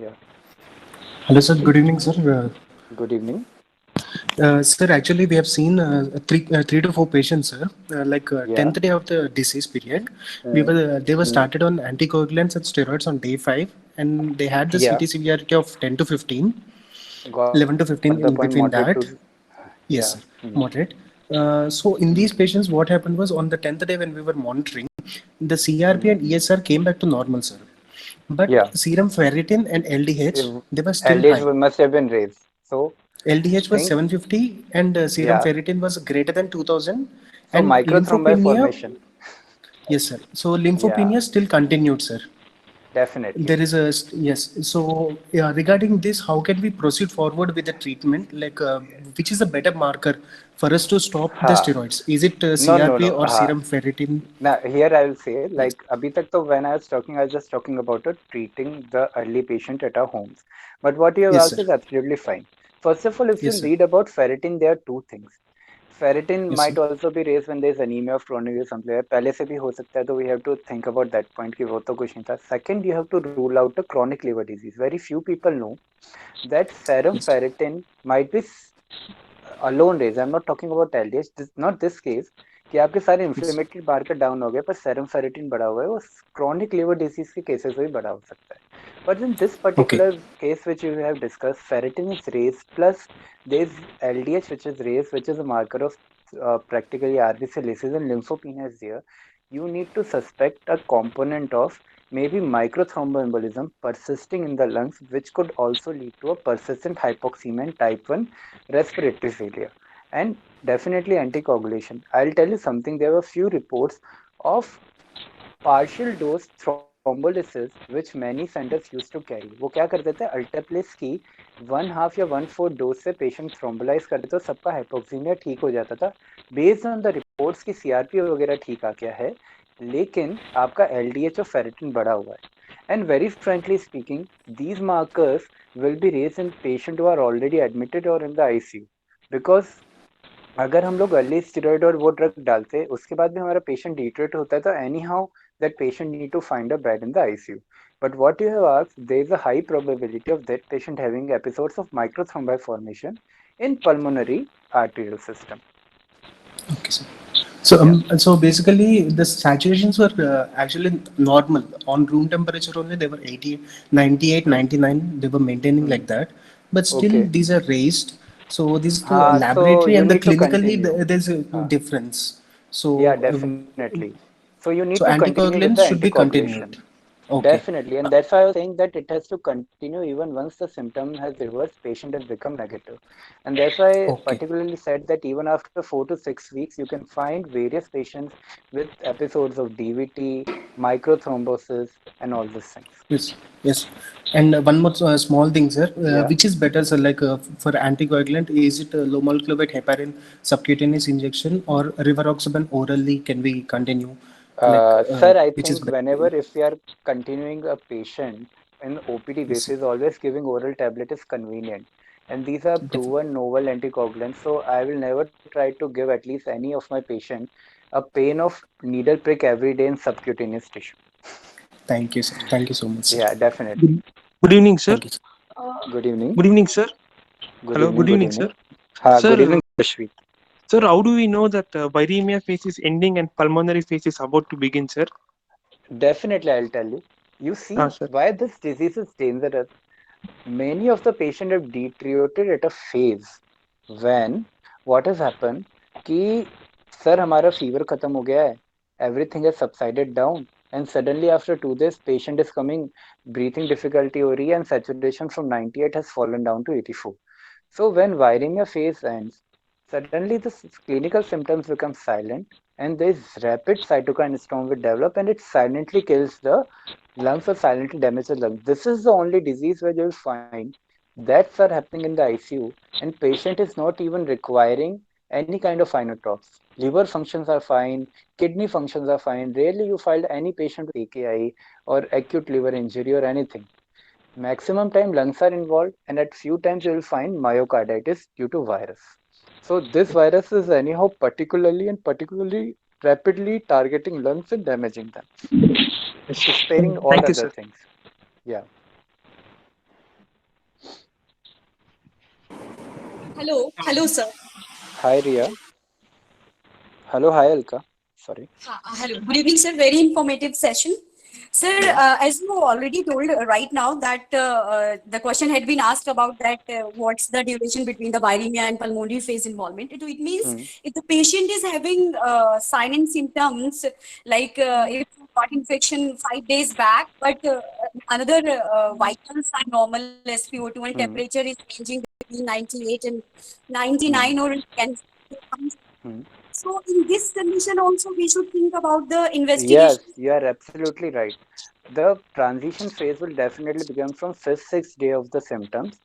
Yeah. Hello, sir. Good evening, sir. Good evening. Sir, actually, we have seen three to four patients, sir. Yeah. 10th day of the disease period, they were started on anticoagulants and steroids on day 5, and they had the Yeah. CT severity of 10 to 15, Got 11 to 15 the in point. between Moderate that. to. Yes, Yeah. sir. Moderate. So in these patients, what happened was on the 10th day when we were monitoring, the CRP and ESR came back to normal, sir. But Yeah. serum ferritin and LDH, they were still LDH high. must have been raised. So LDH was think. 750 and serum Yeah. ferritin was greater than 2000, So and microthrombi lymphopenia, formation. yes sir, so Yeah. lymphopenia still continued, sir. Definitely. There is a yes, so yeah, regarding this, how can we proceed forward with the treatment, like which is a better marker for us to stop the Ha. steroids? Is it No, no, CRP no. or serum ferritin? Now here I will say, Yes. like abhi tak to when I was talking, I was just talking about treating the early patient at our homes. But what you have Yes, asked sir. is absolutely fine. First of all, if you Yes, sir. read about ferritin, there are two things. Ferritin Yes, sir. might also be raised when there is anemia of chronic or something like that. पहले से भी हो सकता है, तो we have to think about that point कि वो तो कुछ नहीं था. Second, you have to rule out a chronic liver disease. Very few people know that serum Yes. ferritin might be alone raised. I'm not talking about LDH. Not this case कि आपके सारे Yes. Inflammatory marker down हो गए पर serum ferritin बढ़ा हुआ है, वो chronic liver disease के cases में भी बढ़ा हो सकता है. But in this Okay. particular case which you have discussed, ferritin is raised plus there is LDH which is raised, which is a marker of practically RBC lysis and lymphopenia is there. You need to suspect a component of maybe microthromboembolism persisting in the lungs, which could also lead to a persistent hypoxemia and type 1 respiratory failure. And definitely anticoagulation. I'll tell you something, there were few reports of partial dose thrombolysis which many centers used to carry. वो क्या करते थे, alteplase की 1/2 या 1/4 dose से patient थ्रोम्बोलाइज करते तो सबका हाइपोक्सीमिया ठीक हो जाता था बेस्ड ऑन द रिपोर्ट्स की सीआरपी वगैरह ठीक आ गया है, लेकिन आपका एलडीएच और फेरिटिन बढ़ा हुआ है. And very frankly speaking, these markers will be raised in patient who are already admitted or in the ICU, because अगर हम लोग अर्ली स्टेरॉइड और वो ड्रग डालते हैं उसके बाद भी हमारा पेशेंट डिटेरियोरेट होता है तो anyhow that patient need to find a bed in the ICU. But what you have asked, there is a high probability of that patient having episodes of microthrombi formation in pulmonary arterial system. Okay, sir. So, Yeah. so basically, the saturations were actually normal on room temperature only. They were 80, 98, 99. They were maintaining like that, but still Okay. these are raised. So this the हाँ, so laboratory you and the need to clinically continue. there's a हाँ, difference. So, yeah, definitely. So you need so to continue with the anticoagulants should be anticoagulation. continued. Okay. Definitely, and that's why I was saying that it has to continue even once the symptom has reversed, patient has become negative. And that's why I Okay. particularly said that even after 4 to 6 weeks, you can find various patients with episodes of DVT, microthrombosis, and all these things. Yes, yes. And one more small thing, sir. Yeah. Which is better, sir? Like for anticoagulant, is it low molecular weight heparin subcutaneous injection or rivaroxaban orally? Can we continue? Like, Sir, I which is think better? whenever if we are continuing a patient in OPD Yes, basis, always giving oral tablet is convenient. And these are definitely. proven novel anticoagulants. So I will never try to give at least any of my patient a pain of needle prick every day in subcutaneous tissue. Thank you, sir. Thank you so much, sir. Yeah, definitely. Good good evening, sir. Thank you, sir. Good evening. Good evening, sir. Good Hello, evening. good Good evening, evening. sir. Good Sir, evening, Ashwin. sir, how do we know that viremia phase is ending and pulmonary phase is about to begin, sir? Definitely, I'll tell you. You see Sir. why this disease is dangerous. Many of the patients have deteriorated at a phase when what has happened कि sir हमारा fever खत्म हो गया है, everything has subsided down, and suddenly after 2 days patient is coming, breathing difficulty हो रही है and saturation from 98 has fallen down to 84. So when viremia phase ends, suddenly the clinical symptoms become silent and this rapid cytokine storm will develop and it silently kills the lungs or silently damages the lungs. This is the only disease where you'll find deaths are happening in the ICU and patient is not even requiring any kind of inotrops. Liver functions are fine, kidney functions are fine. Rarely you find any patient with AKI or acute liver injury or anything. Maximum time lungs are involved and at few times you will find myocarditis due to virus. So this virus is anyhow particularly rapidly targeting lungs and damaging them, sparing all Thank you, other sir. things. Yeah. Hello, sir. Hi Ria. Hello, hi Alka. Sorry. Hello. Good evening, sir. Very informative session. Sir, Yeah. as you already told right now that the question had been asked about that what's the duration between the viremia and pulmonary phase involvement. It means Hmm. if the patient is having sign and symptoms like if you got infection 5 days back, but another vitals are normal, SpO2 and Hmm. temperature is ranging between 98 and Hmm. 99 or can. Hmm. So in this condition also we should think about the Yes, investigation. you are absolutely right. The transition phase will definitely begin from fifth, sixth day of the symptoms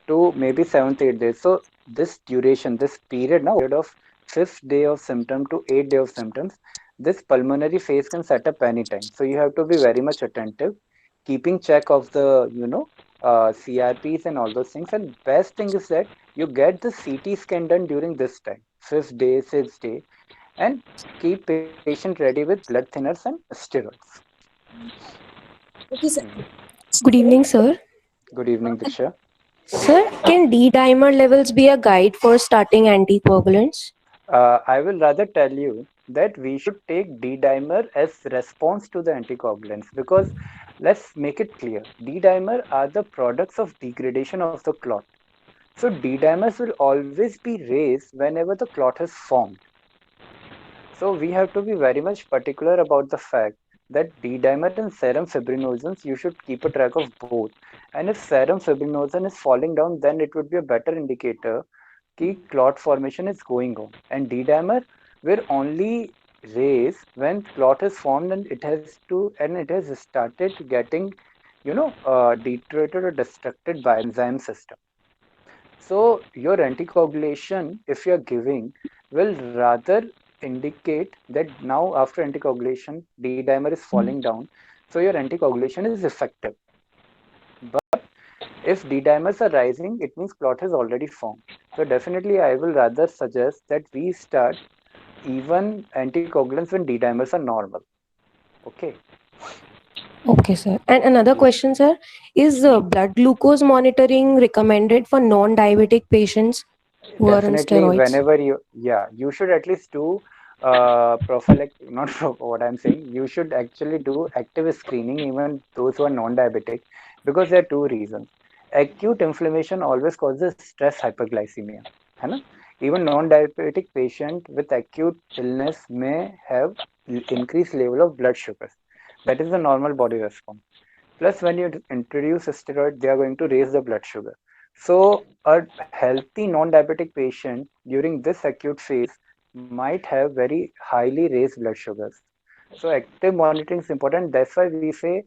to maybe seventh, 8 days. So this duration, this period now of fifth day of symptom to 8 day of symptoms, this pulmonary phase can set up anytime. So you have to be very much attentive, keeping check of the CRPs and all those things. And best thing is that you get the CT scan done during this time, 5th day, 6th day, and keep patient ready with blood thinners and steroids. Okay, sir. Hmm. Good evening, sir. Good evening, Disha. Sir, can D dimer levels be a guide for starting anticoagulants? I will rather tell you that we should take D-dimer as response to the anticoagulants, because let's make it clear, D-dimer are the products of degradation of the clot. So D-dimers will always be raised whenever the clot has formed. So we have to be very much particular about the fact that D-dimer and serum fibrinogens, you should keep a track of both. And if serum fibrinogen is falling down, then it would be a better indicator कि clot formation is going on. And D-dimer will only raise when clot is formed and it has started getting, deteriorated or destructed by enzyme system. So your anticoagulation, if you are giving, will rather indicate that now after anticoagulation, D-dimer is falling down. So your anticoagulation is effective. But if D-dimers are rising, it means clot has already formed. So definitely I will rather suggest that we start even anticoagulants when D-dimers are normal. Okay. Okay, sir. And another Yeah. question, sir. Is blood glucose monitoring recommended for non-diabetic patients who are on Definitely, steroids? whenever you should at least do prophylactic, not what I'm saying, you should actually do active screening, even those who are non-diabetic, because there are two reasons. Acute inflammation always causes stress hyperglycemia, है ना? Even non-diabetic patient with acute illness may have increased level of blood sugars. That is the normal body response. Plus, when you introduce a steroid, they are going to raise the blood sugar. So, a healthy non-diabetic patient during this acute phase might have very highly raised blood sugars. So, active monitoring is important. That's why we say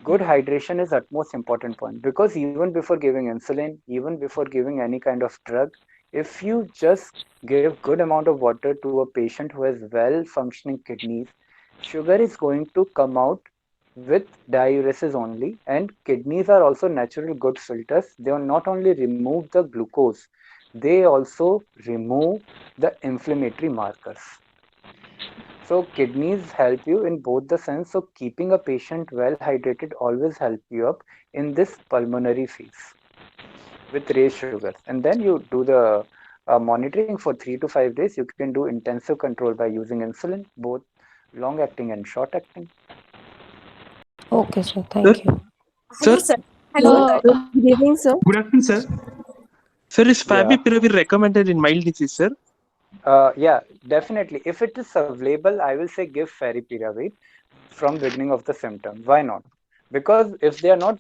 good hydration is utmost important point, because even before giving insulin, even before giving any kind of drug, if you just give good amount of water to a patient who has well functioning kidneys, sugar is going to come out with diuresis only. And kidneys are also natural good filters. They will not only remove the glucose, they also remove the inflammatory markers. So kidneys help you in both the sense. So keeping a patient well hydrated always help you up in this pulmonary phase with raised sugars. And then you do the monitoring for 3 to 5 days. You can do intensive control by using insulin, both long acting and short acting. Okay, sir. Sir, Thank you. Hello, sir, sir. Hello. Good evening, sir. good afternoon, sir. Sir, is Yeah. favipiravir recommended in mild disease, sir? Yeah, definitely. If it is available, I will say give favipiravir from beginning of the symptom. Why not? Because if they are not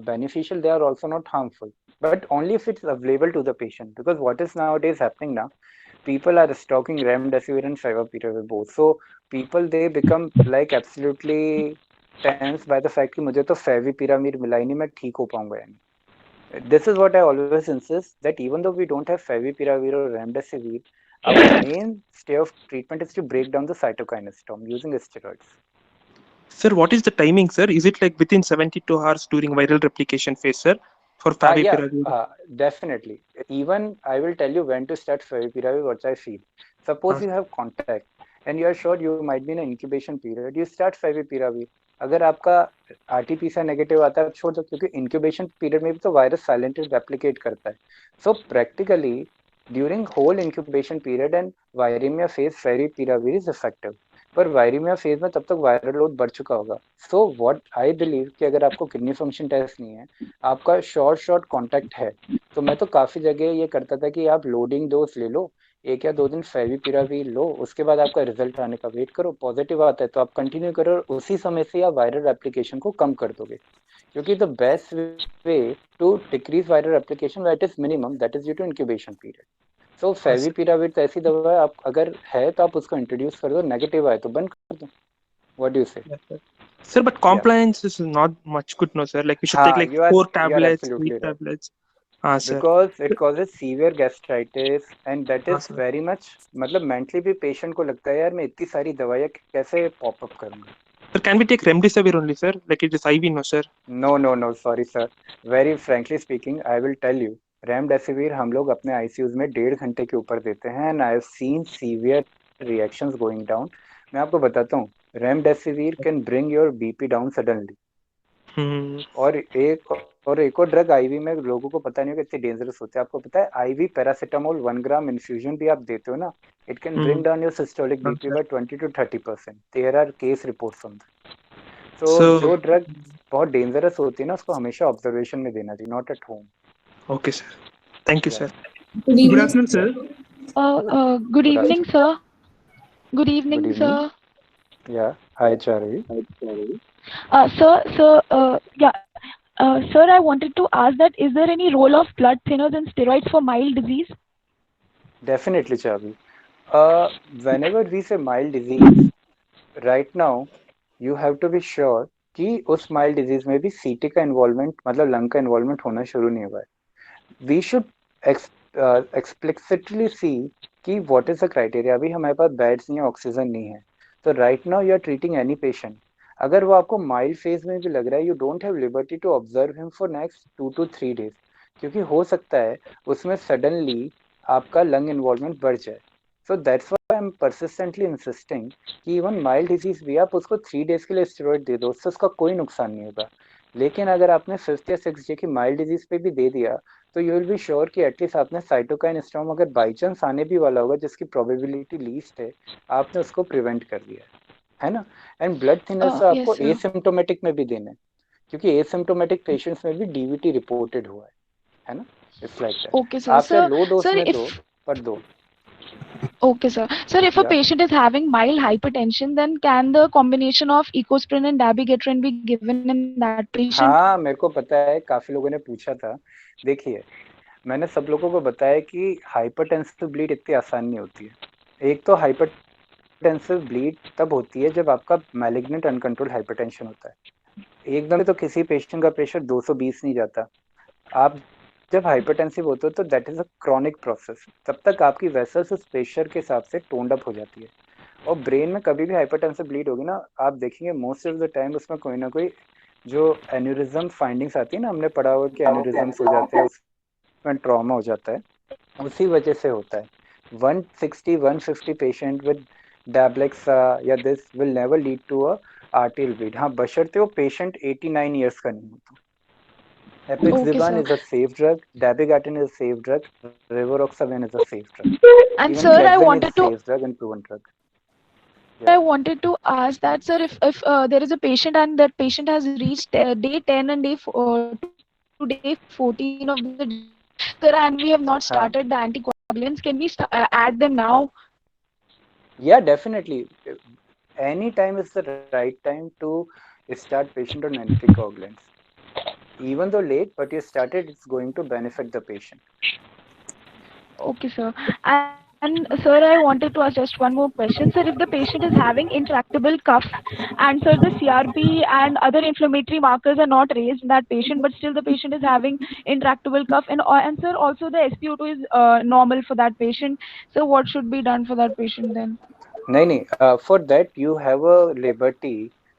beneficial, they are also not harmful. But only if it's available to the patient. Because what is nowadays happening now, people are stocking remdesivir and favipiravir both. So people, they become like absolutely tense by the fact कि मुझे तो favipiravir मिला ही नहीं, मैं ठीक हो पाऊंगा या नहीं. This is what I always insist, that even though we don't have favipiravir or remdesivir, our main stay of treatment is to break down the cytokine storm using steroids. Sir, what is the timing, sir? Is it like within 72 hours during viral replication phase, sir, for Yeah, favipiravir? definitely. Even I will tell you when to start favipiravir, what I feel. Suppose you have contact and you are sure you might be in an incubation period, you start favipiravir. अगर आपका RT-PCR negative आता है, आप छोड़ दो, क्योंकि incubation period में भी तो वायरस साइलेंटली रेप्लिकेट करता है. So practically during whole incubation period and viremia phase favipiravir is effective. पर वायरेमिया फेज में तब तक वायरल लोड बढ़ चुका होगा. सो व्हाट आई बिलीव कि अगर आपको किडनी फंक्शन टेस्ट नहीं है, आपका शॉर्ट कॉन्टैक्ट है, तो मैं तो काफी जगह ये करता था कि आप लोडिंग डोज ले लो, 1 या 2 दिन फेविपिराविर लो, उसके बाद आपका रिजल्ट आने का वेट करो. पॉजिटिव आता है तो आप कंटिन्यू करो, और उसी समय से आप वायरल एप्लीकेशन को कम कर दोगे. क्योंकि the best way to decrease viral application that is minimum, that is due to incubation period. So favipiravir तो ऐसी दवा है, आप अगर है तो आप उसको इंट्रोड्यूस कर दो, नेगेटिव आए तो बंद कर दो. व्हाट डू यू से? Sir, but compliance is not much good, no, sir. Like we should take like 4 tablets, 8 absolutely right. tablets. Sir. Because it causes severe gastritis and that is sir. very much, मतलब mentally भी patient को लगता है यार मैं इतनी सारी दवाइयाँ कैसे पॉप अप करूंगा. Sir, can we take remdesivir only, sir? Like it is IV, no, sir? No, sorry sir. Very frankly speaking, I will tell you, remdesivir हम लोग अपने आईसीयूज में 1.5 घंटे के ऊपर देते हैं and I have seen severe reactions going down. मैं आपको बताता हूँ, remdesivir can bring your BP down suddenly. और एक और ड्रग आईवी में लोगों को पता नहीं होगा इतनी डेंजरस होती है. आपको पता है आईवी पैरासीटामोल 1 ग्राम इन्फ्यूजन भी आप देते हो ना, it can bring down your systolic BP by 20 to 30%. There are case reports on that. तो जो ड्रग बहुत डेंजरस होती है ना, उसको हमेशा ऑब्जर्वेशन में देना चाहिए, not at home. Okay, sir. Thank you, sir. Good afternoon, sir. Good evening, sir. Good evening, sir. Yeah, hi Charvi. Sir, I wanted to ask that is there any role of blood thinners and steroids for mild disease? Definitely, Charvi. Whenever we say mild disease, right now you have to be sure कि उस mild disease में भी सीटी का involvement, मतलब lung का involvement होना शुरू नहीं हुआ है. वी शुड एक्सप्लिसिटली सी कि व्हाट इज द क्राइटेरिया. अभी हमारे पास बेड्स नहीं है, ऑक्सीजन नहीं है, तो right now you are treating any patient. अगर वो आपको माइल्ड फेज में भी लग रहा है, you don't have liberty to observe him for next 2 to 3 days, क्योंकि हो सकता है उसमें सडनली आपका लंग इन्वॉल्वमेंट बढ़ जाए. So that's why I am persistently insisting कि इवन माइल्ड डिजीज भी आप उसको 3 days के लिए स्टेरॉइड दे दो, उससे उसका कोई नुकसान नहीं होगा. लेकिन अगर आपने 5th या 6th डे की माइल्ड डिजीज पे भी दे दिया, तो यू विल बी श्योर कि एटलीस्ट आपने साइटोकाइन स्टॉर्म अगर बाई चांस आने भी वाला होगा, जिसकी प्रोबेबिलिटी लीस्ट है, आपने उसको प्रिवेंट कर दिया है ना. एंड ब्लड थिनर्स आपको एसिम्प्टोमेटिक में भी देना है, क्योंकि एसिम्प्टोमेटिक पेशेंट्स में भी डीवीटी रिपोर्टेड हुआ है ना. It's like that. Okay, sir. आप Sir, लो डोज sir, में if दो, पर दो. okay, sir. Sir, if a Yeah. patient is having mild hypertension, then can the combination of ecosprin and dabigatran be given in that patient? हाँ, मेरे को पता है, काफी लोगों ने पूछा था. देखिए, मैंने सब लोगों को बताया कि हाइपरटेंसिव ब्लीड इतनी आसान नहीं होती है. एक तो हाइपरटेंसिव ब्लीड तब होती है जब आपका मैलिग्नेंट अनकंट्रोल्ड हाइपरटेंशन होता है. एकदम तो किसी पेशेंट का प्रेशर 220 नहीं जाता. आप जब हाइपरटेंसिव होते हो तो that is a chronic process. तब तक आपकी वेसल्स उस प्रेशर के हिसाब से टोन्ड अप हो जाती है. और ब्रेन में कभी भी हाइपरटेंसिव ब्लीड होगी ना, आप देखेंगे मोस्ट ऑफ द टाइम उसमें कोई ना कोई जो एन्यूरिज्म फाइंडिंग्स आती है ना, हमने पढ़ा हुआ कि एन्यूरिज्म्स हो जाते हैं, उसमें ट्रॉमा हो जाता है, उसी वजह से होता है. 160-150 पेशेंट विद डैब्लेक्सा या this will never lead to a arterial bleed. हाँ, बशर्ते वो पेशेंट 89 ईयर्स का नहीं हो. तो Apixaban is a safe drug, dabigatran is a safe drug, rivaroxaban is a safe drug. And Even sir, I Clexane wanted is a to safe drug and proven drug. I wanted to ask that, sir, if there is a patient and that patient has reached day 10 and to day 14 of the sir, and we have not started the anticoagulants, can we add them now? Yeah, definitely. Any time is the right time to start patient on anticoagulants. Even though late, but you started, it's going to benefit the patient. Okay, sir. And sir, I wanted to ask just one more question. Sir, if the patient is having intractable cough and sir, the CRP and other inflammatory markers are not raised in that patient, but still the patient is having intractable cough and sir, also the SpO2 is normal for that patient. So what should be done for that patient then? No. For that, you have a liberty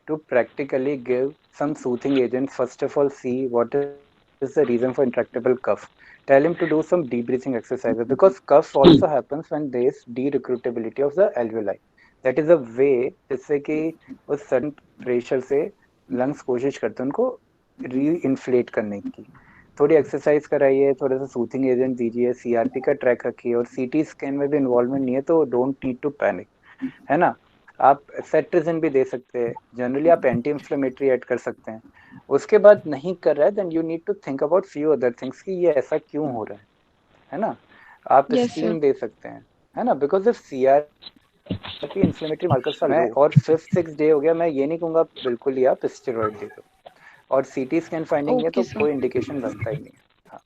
to practically give some soothing agents. First of all, see what is the reason for intractable cough. Tell him to do some deep breathing exercises, because cough also happens when there is derecruitability of the alveoli. That is a way जिससे कि उस sudden pressure से lungs कोशिश करते हैं उनको री-इन्फ्लेट करने की. थोड़ी एक्सरसाइज कराइए, थोड़ा सा सूथिंग एजेंट दीजिए, सीआरपी का ट्रैक रखिए, और सीटी स्कैन में भी इन्वॉल्वमेंट नहीं है तो डोंट नीड टू पैनिक, है ना. आप सेट्रिजिन भी दे सकते हैं. जनरली आप एंटी इंफ्लेमेटरी ऐड कर सकते हैं. उसके बाद नहीं कर रहा है, then you need to think about few other things कि ये ऐसा क्यों हो रहा है ना. आप स्टीम दे सकते हैं, है ना, because of CRP inflammatory markers are low. और 5th-6th डे हो गया, मैं ये नहीं कहूंगा बिल्कुल ही आप स्टेरॉइड दे दो, और सीटी स्कैन फाइंडिंग है तो कोई इंडिकेशन बनता ही नहीं है.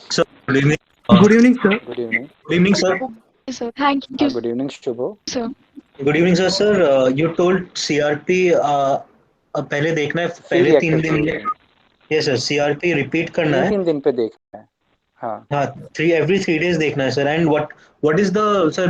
Sir, good evening. Good evening, sir. Good evening. Good evening, sir. Okay, sir. Thank you, good evening Shubho. sir. Good evening, sir. Sir, you told CRP पहले देखना है, पहले 3 दिन में. Yes, sir. CRP repeat करना है. 3 दिन पे देखना है. हाँ. every 3 days देखना है, sir. And what is the sir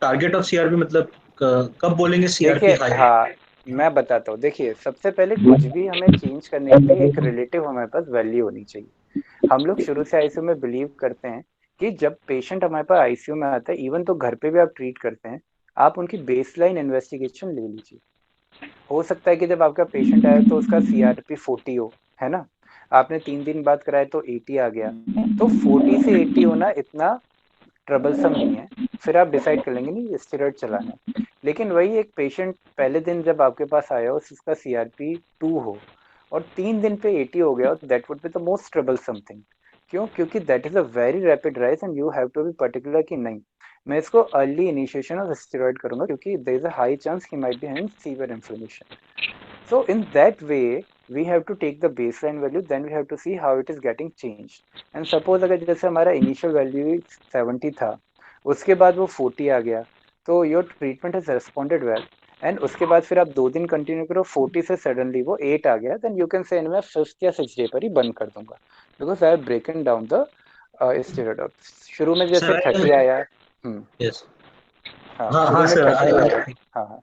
target of CRP, मतलब कब बोलेंगे CRP high? हाँ, मैं बताता हूँ। देखिए, सबसे पहले कुछ भी हमें चेंज करने के लिए एक रिलेटिव हमारे पास वैल्यू होनी चाहिए। हम लोग शुरू से आईसीयू में बिलीव करते हैं कि जब पेशेंट हमारे पास आईसीयू में आता है, इवन तो घर पे भी आप ट्रीट करते हैं, आप उनकी बेसलाइन इन्वेस्टिगेशन ले लीजिए। हो सकता है कि जब आपका पेशेंट आया तो उसका सीआरपी 40 हो, है ना? आपने 3 दिन बाद कराया तो 80 आ गया। तो 40 से 80 होना इतना ट्रबलसम नहीं है। फिर आप डिसाइड कर लेंगे नहीं स्टेरॉइड चलाना है। लेकिन वही एक पेशेंट पहले दिन जब आपके पास आया हो, उसका सीआरपी 2 हो और 3 दिन पे 80 हो गया, that would be the most troublesome thing. क्यों? क्योंकि that is a very rapid rise and you have to be particular कि नहीं, मैं इसको अर्ली इनिशिएशन ऑफ स्टेरॉइड करूंगा क्योंकि there is a high chance he might be having severe inflammation. So in that way, we have to take the baseline value, then we have to see how it is getting changed. And suppose अगर जैसे हमारा initial value 70 था, उसके बाद वो 40 आ गया, तो your treatment has responded well. And उसके बाद फिर आप 2 दिन कंटिन्यू करो, 40 से सडनली वो 8 आ गया, then you can say मैं 5th या 6th डे पर ही बंद कर दूंगा, because I have broken down the steroid. शुरू में जैसे 30 आया, Yes. हाँ शुरू में 30 आया, हाँ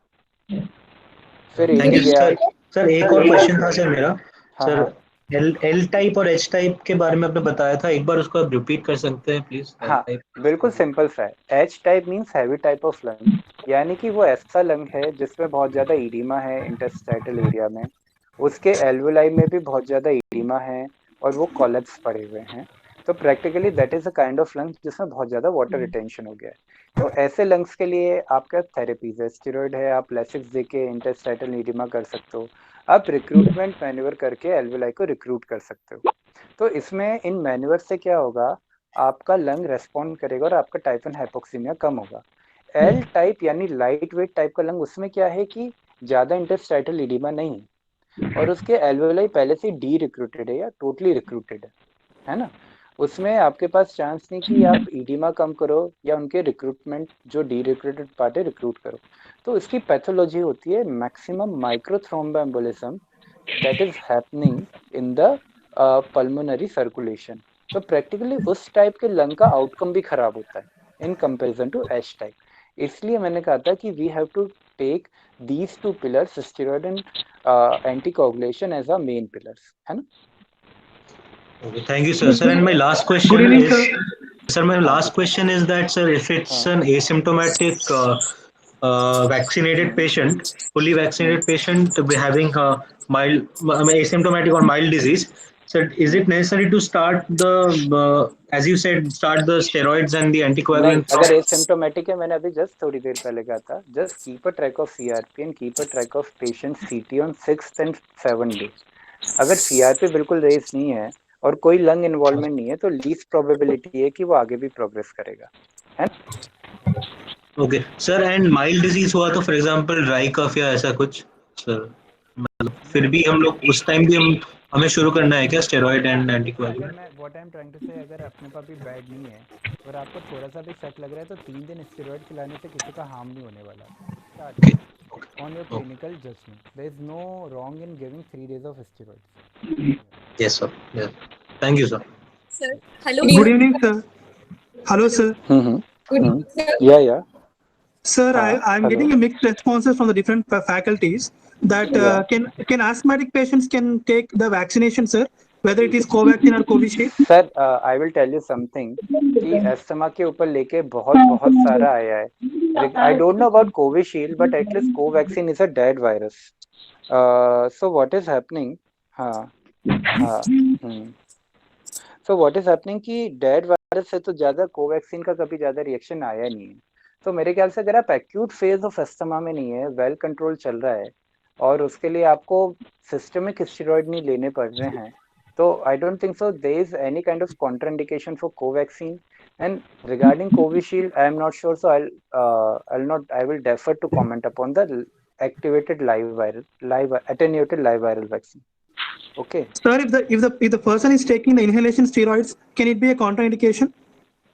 फिर थैंक 80 यू गया। सर। एक और क्वेश्चन था सर मेरा। हाँ सर, हाँ एल टाइप और एच टाइप के बारे में आपने बताया था, एक बार उसको आप रिपीट कर सकते हैं प्लीज? एल हाँ, टाइप। बिल्कुल सिंपल सा है। H type means heavy type of lung, यानी कि वो ऐसा लंग है जिसमें बहुत ज्यादा इडीमा है इंटरस्टाइटल एरिया में, उसके एल्वुलाई में भी बहुत ज्यादा इडीमा है और वो कोलैप्स पड़े हुए हैं। तो practically that is a kind of lung जिसमें बहुत ज्यादा वाटर रिटेंशन हो गया है। तो ऐसे लंग्स के लिए आपका थेरेपीज है, स्टेरॉइड है, आप लेसिक्स देके इंटरस्टाइटल इडीमा कर सकते हो, आप रिक्रूटमेंट मैन्यूवर करके एल्वुलाई को रिक्रूट कर सकते हो। तो इसमें इन मैन्यूवर से क्या होगा, आपका लंग रेस्पॉन्ड करेगा और आपका टाइफन हाइपोक्सीमिया कम होगा। एल टाइप यानी लाइट वेट टाइप का लंग, उसमें क्या है कि ज्यादा इंटरस्टाइटल इडीमा नहीं और उसके एल्वेओलाई पहले से डी रिक्रूटेड है या टोटली रिक्रूटेड है ना? उसमें आपके पास चांस नहीं कि आप इडीमा कम करो या उनके रिक्रूटमेंट जो डी रिक्रूटेड पार्ट है रिक्रूट करो। तो इसकी पैथोलॉजी होती है maximum microthromboembolism that is happening in the pulmonary circulation. तो प्रैक्टिकली उस टाइप के लंग का आउटकम भी खराब होता है in comparison to H type. इसलिए मैंने कहा था कि we have to take these two pillars, steroid and anticoagulation as a main pillars, है ना? Okay, thank you, sir. Sir, and my last Good question evening, is, sir. sir, my last question is that, sir, if it's an asymptomatic vaccinated patient, fully vaccinated patient having asymptomatic or mild disease, sir, is it necessary to start the, as you said, start the steroids and the नहीं, anticoagulants? अगर asymptomatic है, मैंने अभी just थोड़ी देर पहले कहा था, just keep a track of CRP and keep a track of patient CT on 6th and 7th day. अगर सीआरपी बिल्कुल रेस नहीं है और कोई लंग इन्वॉल्वमेंट नहीं है तो लीस्ट प्रोबेबिलिटी है कि वो आगे भी प्रोग्रेस करेगा, है ना? Okay sir, and mild disease हुआ तो फॉर एग्जांपल ड्राई कफ या ऐसा कुछ, सर मतलब फिर भी हम लोग उस टाइम भी हमें शुरू करना है क्या स्टेरॉइड एंड अगर एंटीकोएगुलेंट? मैं what I am trying to say, अगर अपने पास भी बैड नहीं है और आपको थोड़ा सा भी शक लग रहा है तो 3 दिन स्टेरॉइड खिलाने से किसी का हार्म नहीं होने वाला। Start on your clinical judgement, there is no wrong in giving 3 days of steroids. Yes sir, yes, thank you sir. Sir, hello, Good sir. evening, sir. Hello, sir. Good evening, sir. Yeah. Sir, हाँ, I'm hello. getting a mixed responses from the different faculties that Yeah. can asthmatic patients can take the vaccination, sir, whether it is Covaxin or Covishield. Sir I will tell you something कि asthma के ऊपर लेके बहुत सारा आया है। I don't know about Covishield but at least Covaxin is a dead virus. So what is happening, हाँ so what is happening कि डेड वायरस से तो ज्यादा कोवैक्सीन का कभी ज्यादा रिएक्शन आया नहीं है। तो मेरे ख्याल से अगर आप एक्यूट फेज ऑफ एस्थमा में नहीं है, वेल कंट्रोल चल रहा है और उसके लिए आपको सिस्टमिक स्टेरॉइड नहीं लेने पड़ रहे हैं, so I don't think so there is any kind of contraindication for Covaxin. And regarding Covishield, I am not sure, so I will defer to comment upon the activated attenuated live viral vaccine. Okay. Sir, if the person is taking the inhalation steroids, can it be a contraindication?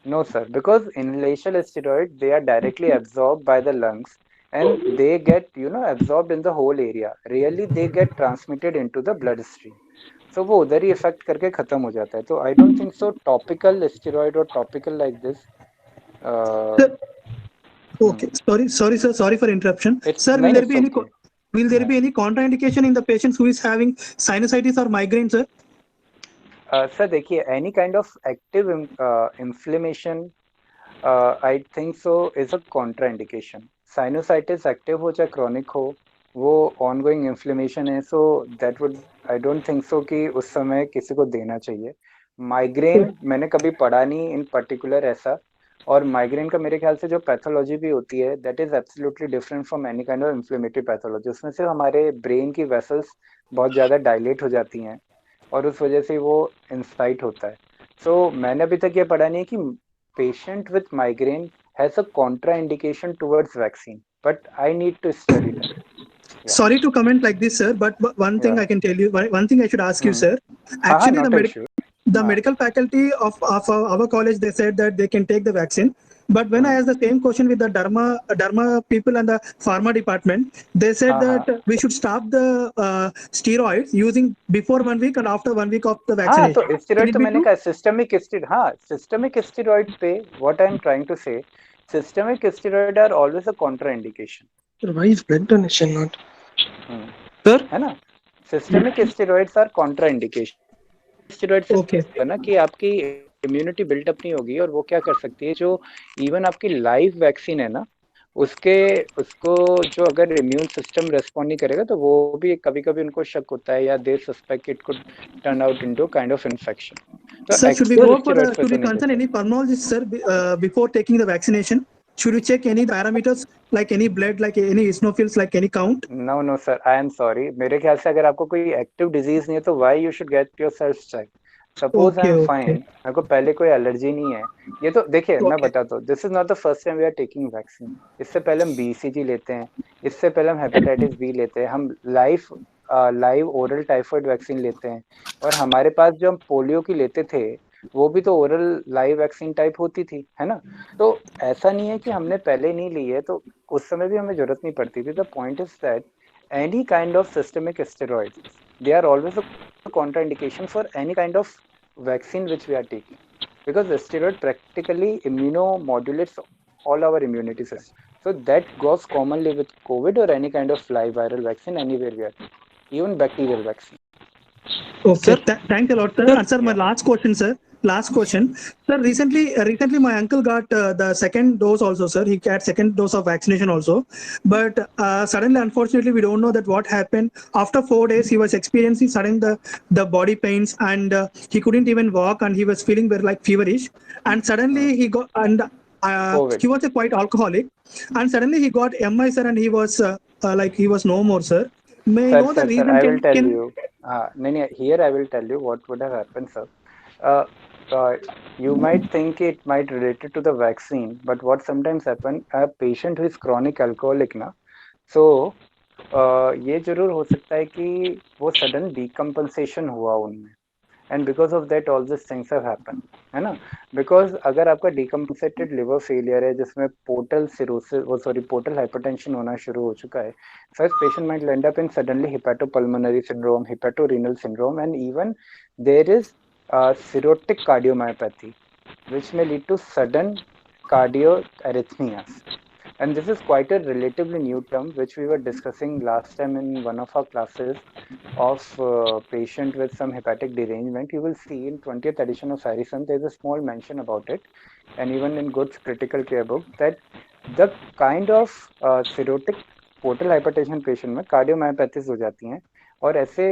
No, sir, because inhalation steroid, they are directly absorbed by the lungs and they get absorbed in the whole area. Really, they get transmitted into the bloodstream. So वो उधर ही effect करके खत्म हो जाता है। तो I don't think so topical steroid और topical like this. Okay, sorry, sir, sorry for interruption. Sir, will नहीं, there be any okay. will there be any contraindication in the patients who is having sinusitis or migraine, sir? Sir, देखिए, any kind of active inflammation, I think so is a contraindication. Sinusitis active हो चाहे chronic हो, वो ongoing inflammation है, so that would, I don't think so कि उस समय किसी को देना चाहिए. माइग्रेन मैंने कभी पढ़ा नहीं इन पर्टिकुलर ऐसा, और माइग्रेन का मेरे ख्याल से जो पैथोलॉजी भी होती है, that is absolutely different from any kind of inflammatory pathology. उसमें से हमारे ब्रेन की वेसल्स बहुत ज़्यादा डायलेट हो जाती हैं और उस वजह से वो इंसाइट होता है. सो मैंने अभी तक ये पढ़ा नहीं है कि patient with migraine has a contraindication towards vaccine, but I need to study that. Yeah. Sorry to comment like this, sir, but one thing I can tell you, one thing I should ask you, sir. Actually, the medical faculty of our college, they said that they can take the vaccine. But when I asked the same question with the derma people and the pharma department, they said that we should stop the steroids using before 1 week and after 1 week of the vaccination. तो steroid तो मैंने कहा systemic steroid, हाँ systemic steroid पे what I am trying to say, systemic steroid are always a contraindication. Why is blood donation not? Sir, है ना, systemic steroids are contraindication. Steroid से है ना कि आपकी इम्यूनिटी बिल्डअप नहीं होगी, और वो क्या कर सकती है, जो इवन आपकी लाइव वैक्सीन है ना, उसको जो अगर इम्यून सिस्टम रेस्पॉन्ड नहीं करेगा तो वो भी कभी कभी उनको शक होता है, या they suspect it could turn out into kind of infection. Sir, should we go for should we consult any pulmonologist, sir, before taking the vaccination? Should we check any parameters like any blood, like any eosinophils, like any count? No sir, I am sorry. मेरे ख्याल से अगर आपको कोई active disease नहीं है तो why you should get yourself checked. Suppose I am fine, मेरे को पहले कोई एलर्जी नहीं है. ये तो देखिए मैं बताता हूँ, this is not the first time we are taking vaccine. इससे पहले हम BCG लेते हैं, इससे पहले हम हेपेटाइटिस B लेते हैं, हम लाइव ओरल टाइफाइड वैक्सीन लेते हैं, और हमारे पास जो हम पोलियो की लेते थे वो भी तो ओरल लाइव वैक्सीन टाइप होती थी, है ना. तो ऐसा नहीं है कि हमने पहले नहीं ली है तो उस समय भी हमें जरूरत नहीं पड़ती थी. The point is that any kind of systemic steroids, they are always a contraindication for any kind of vaccine which we are taking, because the steroid practically immunomodulates all our immunity system. So that goes commonly with COVID or any kind of live viral vaccine anywhere we are taking, even bacterial vaccine. Okay, thanks a lot, sir. And sir, my last question, sir. Sir, recently my uncle got the second dose also, sir. He got second dose of vaccination also, but suddenly, unfortunately, we don't know that what happened. After 4 days, he was experiencing sudden the body pains, and he couldn't even walk, and he was feeling very like feverish. And suddenly he got he was a quite alcoholic, and suddenly he got MI, sir, and he was like he was no more, sir. May I know the reason? I will tell you. No, here I will tell you what would have happened, sir. You might think it might related to the vaccine, but what sometimes happen, a patient who is chronic alcoholic ना, so ये जरूर हो सकता है कि वो sudden decompensation हुआ उनमें, and because of that all these things have happened, है ना. Because अगर आपका decompensated liver failure है जिसमें portal cirrhosis, portal hypertension होना शुरू हो चुका है, such patient might end up in suddenly hepatopulmonary syndrome, hepatorenal syndrome, and even there is cirrhotic cardiomyopathy, which may lead to sudden cardioarrhythmias. And this is quite a relatively new term, which we were discussing last time in one of our classes of patient with some hepatic derangement. You will see in 20th edition of Harrison, there's a small mention about it, and even in Good's critical care book, that the kind of cirrhotic portal hypertension patient में cardiomyopathies हो जाती हैं, और ऐसे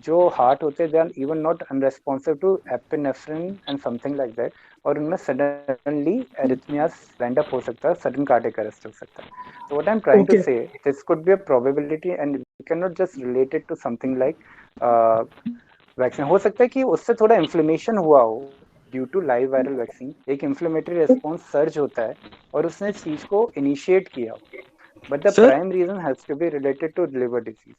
जो heart होते हैं, they are even not unresponsive to epinephrine and something like that, और उनमें सडनली एरिथमियास लैंड अप हो सकता है, सडन कार्डियक अरेस्ट हो सकता है. So what I'm trying to say, this could be a probability, and we cannot just relate it to something like vaccine. हो सकता है कि उससे थोड़ा इन्फ्लेमेशन हुआ हो due to live viral vaccine, एक इन्फ्लेमेटरी रेस्पॉन्स सर्ज होता है और उसने इस चीज को इनिशिएट किया हो, but the prime reason has to be related to liver disease.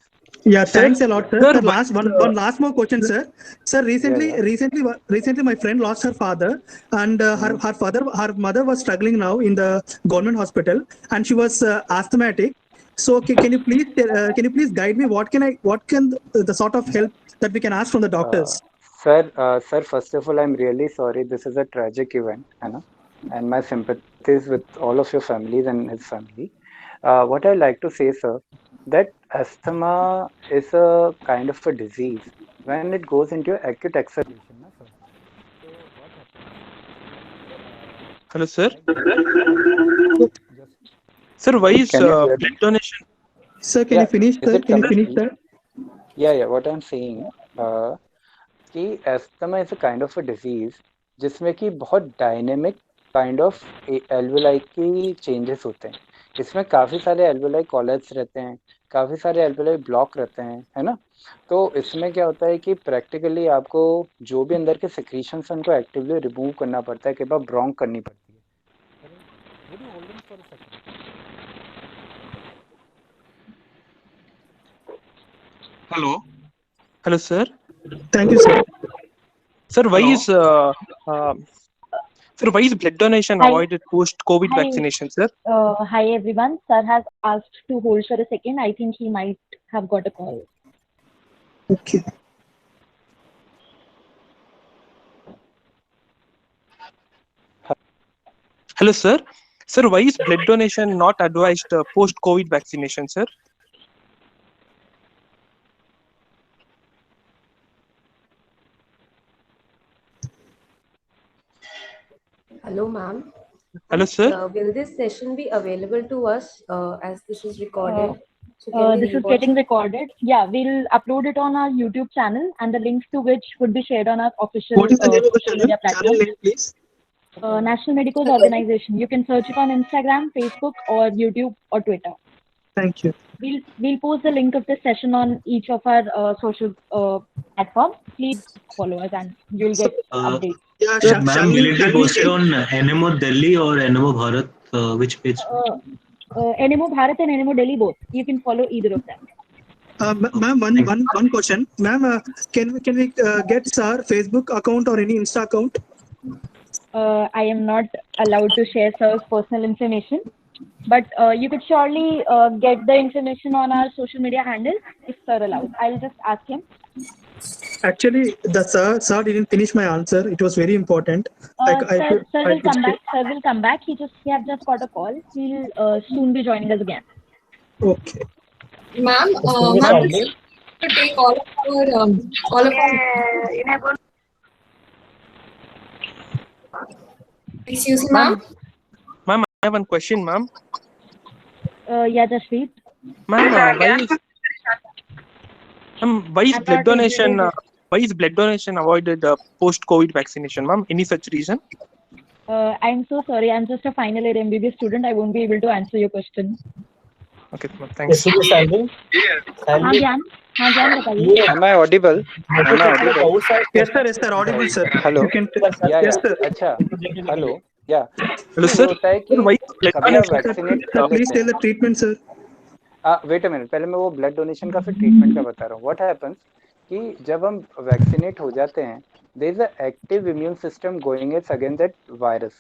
Yeah, thanks a lot, sir. Sir, one last more question, sir. Sir, recently, my friend lost her father, and her mother was struggling now in the government hospital, and she was asthmatic. So, can you please guide me? What can the sort of help that we can ask from the doctors? Sir, first of all, I'm really sorry. This is a tragic event, and my sympathies with all of your families and his family. What I like to say, sir, that asthma is a kind of a disease when it goes into acute exacerbation. Na, sir? Hello, sir. Just Sir, why is can you hear blood me? donation? Sir, can Yeah, you finish, is sir? it Can you coming finish to that? Yeah. What I'm saying, कि asthma is a kind of a disease जिसमें कि बहुत dynamic kind of alveoli की changes होते हैं. इसमें काफ़ी सारे एल्वेलाई कॉलेट्स रहते हैं, काफ़ी सारे एल्वेलाई ब्लॉक रहते हैं, है ना? तो इसमें क्या होता है कि प्रैक्टिकली आपको जो भी अंदर के सिक्रीशंस हैं उनको एक्टिवली रिमूव करना पड़ता है, कई बार ब्रोंक करनी पड़ती है. Would you hold on for a second? Hello. Hello, sir. Thank you, sir. Sir, why Hello. is sir, why is blood donation Hi. avoided post-COVID Hi. vaccination, sir? Hi everyone. Sir has asked to hold for a second. I think he might have got a call. Okay. Hello, sir. Sir, why is blood donation not advised post-COVID vaccination, sir? Hello, ma'am. Hello, sir. Will this session be available to us as this is recorded? So This is getting recorded. Yeah, we'll upload it on our YouTube channel, and the links to which would be shared on our official What is the name of the social channel? media Channel platform. name, please. National Medicals Organization. You can search it on Instagram, Facebook, or YouTube or Twitter. Thank you. We'll post the link of this session on each of our social platforms. Please follow us, and you'll get updates. Yeah, Ma'am, will it be posted on NMO Delhi or NMO Bharat? Which page? NMO Bharat and NMO Delhi both. You can follow either of them. Ma'am, one question. Ma'am, can we get sir Facebook account or any Insta account? I am not allowed to share sir's personal information, but you could surely get the information on our social media handles if sir allows. I'll just ask him. Actually, the sir didn't finish my answer. It was very important. Sir will come back. Sir will come back. He have just got a call. He'll soon be joining us again. Okay. Ma'am, to take all of our excuse me, ma'am. Ma'am, I have one question, ma'am. Yeah, Jaspreet. Ma'am, why is blood donation? Why is blood donation avoided post-COVID vaccination, ma'am? Any such reason? I'm so sorry. I'm just a final year MBBS student. I won't be able to answer your question. Okay, ma'am. Thanks. Am I audible? Yes, sir. Audible, sir. Hello. Yeah. Yes, sir. अच्छा. Hello. Yeah. Hello, sir. होता है कि कभी आप vaccinate कर Please लेते tell the हैं. treatment, sir. Wait a minute, पहले मैं वो ब्लड डोनेशन का फिर ट्रीटमेंट का बता रहा हूँ. व्हाट हैपेंस कि जब हम वैक्सीनेट हो जाते हैं, there is a active immune system going it's against that virus.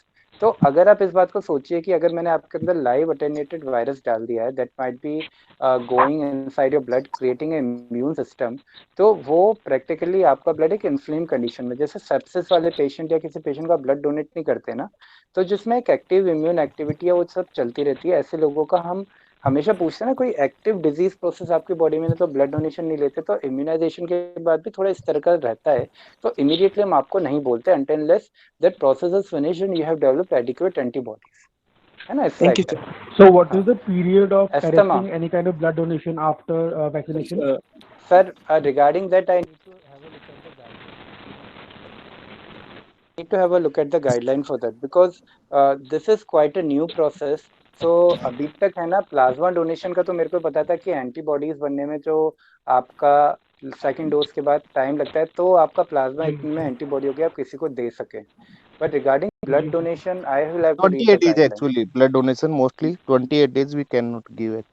तो अगर आप इस बात को सोचिए कि अगर मैंने आपके अंदर लाइव अटेन्यूएटेड वायरस डाल दिया है that might be going inside your blood creating immune system, तो वो प्रैक्टिकली आपका ब्लड एक इन्फ्लेम कंडीशन में, जैसे सेप्सिस वाले पेशेंट या किसी पेशेंट का ब्लड डोनेट नहीं करते ना, तो जिसमें एक एक्टिव इम्यून एक्टिविटी है वो सब चलती रहती है. ऐसे लोगों का हम हमेशा पूछते हैं ना, कोई एक्टिव डिजीज प्रोसेस आपकी बॉडी में है तो ब्लड डोनेशन नहीं लेते, तो इम्यूनाइजेशन के बाद भी थोड़ा इस तरह का रहता है. तो इमीडिएटली हम आपको नहीं बोलते until unless that process is finished and you have developed adequate antibodies. है ना? It's like that. So what is the period of Asthma. arresting any kind of blood donation after vaccination? Sir, regarding that, I need to have a look at the guideline for that because this is quite a new process. So अभी तक है ना, plasma donation का तो मेरे को पता था कि एंटीबॉडीज बनने में जो आपका सेकंड डोज के बाद टाइम लगता है, तो आपका प्लाज्मा में एंटीबॉडी हो गया, आप किसी को दे सके. But regarding blood donation, I will have to read the 28 days guideline. actually. Blood donation mostly 28 days we cannot give it.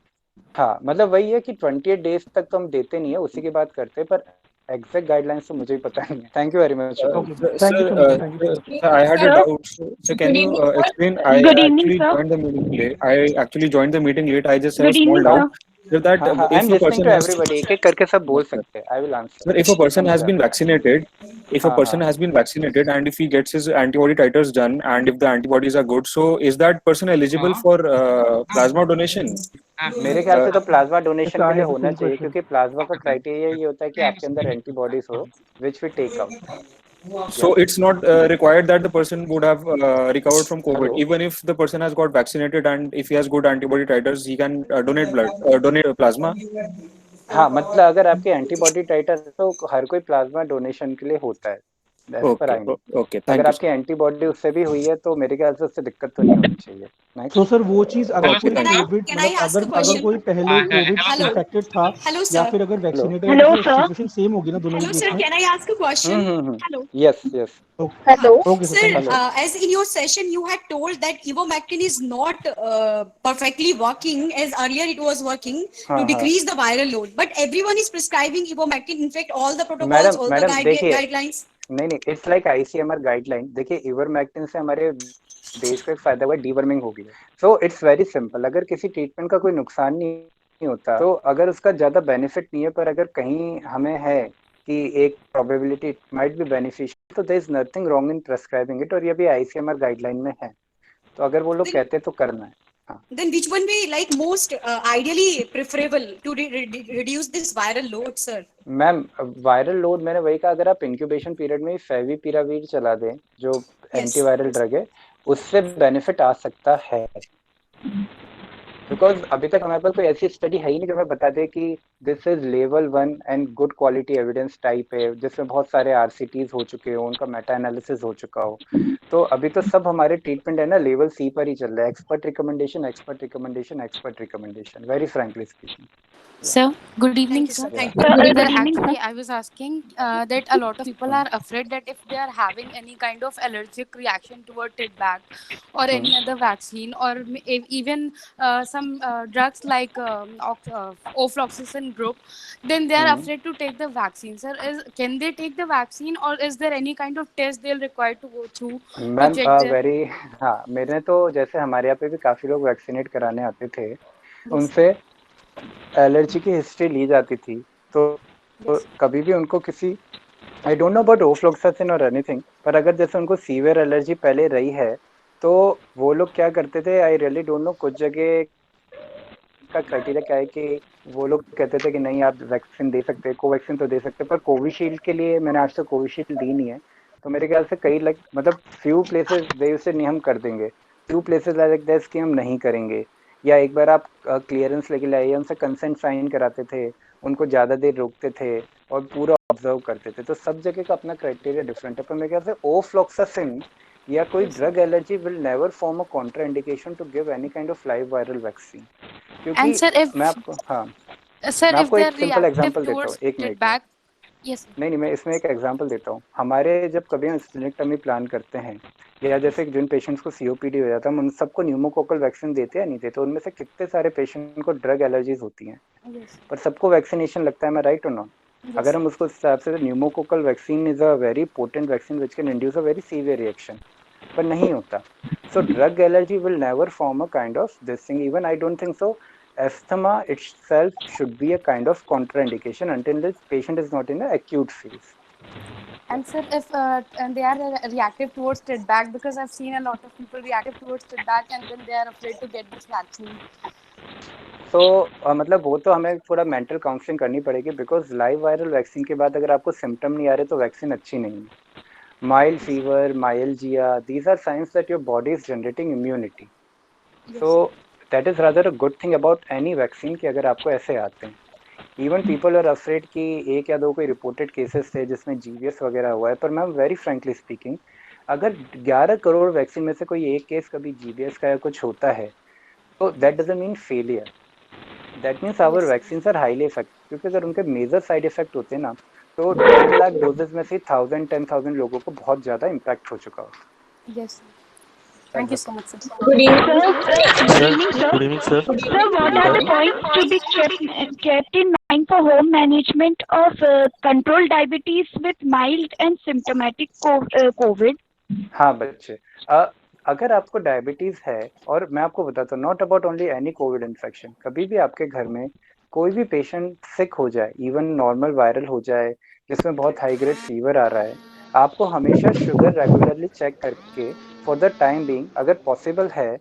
हाँ, मतलब वही है कि 28 डेज तक तो हम देते नहीं है, उसी के बाद करते हैं, पर एग्जैक्ट गाइडलाइंस तो मुझे ही पता नहीं है. Thank you very much. Thank you so much. I had a doubt. So can you explain? I Good evening, actually sir. joined the meeting late. I actually joined the meeting late. I just have Good a small evening, doubt. So that हाँ हाँ, I if am a listening person to has, everybody, एक एक करके सब बोल yes, sir. सकते हैं, I will answer, Sir, if a person has समझ been रहा vaccinated, if a हाँ person हाँ has been vaccinated and if he gets his antibody titers done and if the antibodies are good, so is that person eligible for plasma donation? मेरे ख्याल से तो plasma Yes, donation के I लिए have the होना same चाहिए, question. क्योंकि plasma का क्राइटेरिया ये होता है कि आपके अंदर एंटीबॉडीज हो which we take out. So it's not required that the person would have recovered from COVID. Hello Even if the person has got vaccinated and if he has good antibody titers, he can donate blood, donate plasma. हाँ, मतलब अगर आपके antibody टाइटर है तो हर कोई plasma donation के लिए होता है, as per Okay, I know. okay. अगर Thank you, sir. आपकी एंटीबॉडी उससे भी हुई है तो मेरे ख्याल से उससे दिक्कत तो नहीं होनी चाहिए। तो नेक्स्ट। सर वो चीज अगर Okay, कोई thank you. Covid Can I मतलब ask a अगर अगर question? कोई पहले कोविड Hello. इन्फेक्टेड था Hello, या sir. फिर अगर हेलो वैक्सीनेटेड है तो Hello, फिर sir. सिचुएशन सेम होगी ना दोनों के Hello, केस sir. में? Can I ask a question? Hello. Yes yes Hello. Okay sir Sir, thank you. as in your session, you had told that ivermectin is not perfectly working as earlier it was working हाँ to हाँ decrease the viral load. But everyone is prescribing ivermectin. In fact, all the protocols, madam all the madam देखिए, guidelines. नहीं नहीं, it's like ICMR guideline. देखिए ivermectin से हमारे देश को एक फायदा हुआ, डीवर्मिंग हो गई है। सो इट्स वेरी सिंपल, अगर किसी ट्रीटमेंट का कोई नुकसान नहीं होता तो अगर उसका ज्यादा बेनिफिट नहीं है, पर अगर कहीं हमें है कि एक probability it might be beneficial, तो there is nothing wrong in prescribing it, और ये भी आईसीएमआर गाइडलाइन में है, तो अगर वो लोग Then, कहते हैं तो करना है। हाँ then which one be like most ideally preferable to reduce this viral load, sir? Ma'am, viral load मैंने वही कहा, अगर आप इंक्यूबेशन पीरियड में फेविपिरावीर चला दें जो Yes. एंटीवायरल ड्रग है, उससे बेनिफिट आ सकता है। बिकॉज अभी तक हमारे पास कोई ऐसी स्टडी है ही नहीं जो हमें बता दे कि this is level 1 and good quality evidence type है, जिसमें बहुत सारे आरसीटीज हो चुके हो, उनका मेटा एनालिसिस हो चुका हो। तो अभी तो सब हमारे ट्रीटमेंट है ना लेवल सी पर ही चल रहा है, expert recommendation expert recommendation expert recommendation, very frankly speaking. Sir, good evening, Thank you, sir. sir. Thank Yeah. you. Sir, Good evening, sir. actually, I was asking that a lot of people are afraid that if they are having any kind of allergic reaction toward Tidbak or any other vaccine or even some drugs like ofloxacin group, then they are afraid to take the vaccine. Sir, can they take the vaccine or is there any kind of test they'll require to go through to ma'am check their? Very, हाँ, मेरे तो जैसे हमारे यहाँ पे भी काफी लोग वैक्सीनेट कराने आते थे, Yes, उनसे एलर्जी की हिस्ट्री ली जाती थी, तो yes, कभी भी उनको किसी, आई डोंट नो अबाउट ओफ्लोक्सासिन और एनीथिंग, पर अगर जैसे उनको सीवियर एलर्जी पहले रही है तो वो लोग क्या करते थे, आई रियली डोंट नो, कुछ जगह का क्राइटेरिया क्या है कि वो लोग कहते थे कि नहीं आप वैक्सीन दे सकते हैं, कोवैक्सीन तो दे सकते हैं, पर कोविशील्ड के लिए मैंने आज तक कोविशील्ड दी नहीं है। तो मेरे ख्याल से कई लाइक मतलब फ्यू प्लेसेस दे से नहीं हम कर देंगे, फ्यू प्लेसेस लाइक दैट कि हम नहीं करेंगे, या एक बार आप क्लियरेंस लेके लाइए, उनसे कंसेंट साइन कराते थे, उनको ज़्यादा देर रोकते थे और पूरा ऑब्जर्व करते थे। तो सब जगह का अपना क्राइटेरिया डिफरेंट है, पर मेरे ख्याल से ओफ्लॉक्सासिन या कोई yes, sir. Drug allergy will never form a contraindication to give any kind of live viral vaccine, क्योंकि And sir, मैं आपको, हाँ, sir, मैं if आपको they're एक सिंपल reactive एग्जांपल देता हूँ, towards एक मिनट में। Tidbak, yes, sir. नहीं नहीं, मैं इसमें एक एग्जांपल देता हूँ। हमारे जब कभी हम स्प्लेनेक्टमी प्लान करते हैं, या जैसे जिन पेशेंट्स को सीओपीडी हो जाता है, हम उन सबको न्यूमोकोकल वैक्सीन देते हैं नहीं देते, उनमें से कितने सारे पेशेंट को ड्रग एलर्जीज होती हैं, Yes, पर सबको वैक्सीनेशन लगता है, मैं राइट और नॉट? yes, अगर sir. हम उसको इस हिसाब से, pneumococcal vaccine is a very potent vaccine which can induce a very severe reaction, पर नहीं होता। So drug allergy will never form a kind of this thing. Even I don't think so. Asthma itself should be a kind of contraindication until the patient is not in an acute phase. And sir, if and they are reactive towards Tidbak, because I've seen a lot of people reactive towards Tidbak and then they are afraid to get this vaccine. So मतलब वो तो हमें थोड़ा mental counselling करनी पड़ेगी, because live viral vaccine के बाद अगर आपको सिम्टम नहीं आ रहे तो वैक्सीन अच्छी नहीं है। Mild fever, myalgia, these are signs that your body is generating immunity. Yes, So that is rather a good thing about any vaccine कि अगर आपको ऐसे आते हैं। इवन पीपल आर अफ्रेड कि एक या दो कोई रिपोर्टेड केसेस थे जिसमें जीवीएस वगैरह हुआ है, पर मैम वेरी फ्रेंकली स्पीकिंग, अगर 11 करोड़ वैक्सीन में से कोई एक केस कभी जीवीएस का या कुछ होता है, तो that doesn't mean failure, that means our yes, vaccine are highly effective, क्योंकि अगर उनके मेजर साइड इफेक्ट होते हैं ना, तो 10 लाख डोजेस में से 1000 लोगों को बहुत ज़्यादा इम्पैक्ट हो चुका होता। yes, sir. Thank you so much, sir. Good evening, sir. Good Sir, evening, sir. good evening, sir. Sir, what are the points to be kept in mind for home management of controlled diabetes with mild and symptomatic COVID? हाँ बच्चे, अगर आपको diabetes है, और मैं आपको बताता हूँ, not about only any Covid infection, कभी भी आपके घर में कोई भी पेशेंट सिक हो जाए, इवन नॉर्मल वायरल हो जाए जिसमें बहुत हाई ग्रेड फीवर आ रहा है, आपको हमेशा शुगर रेगुलरली चेक करके फॉर द टाइम बीइंग अगर पॉसिबल है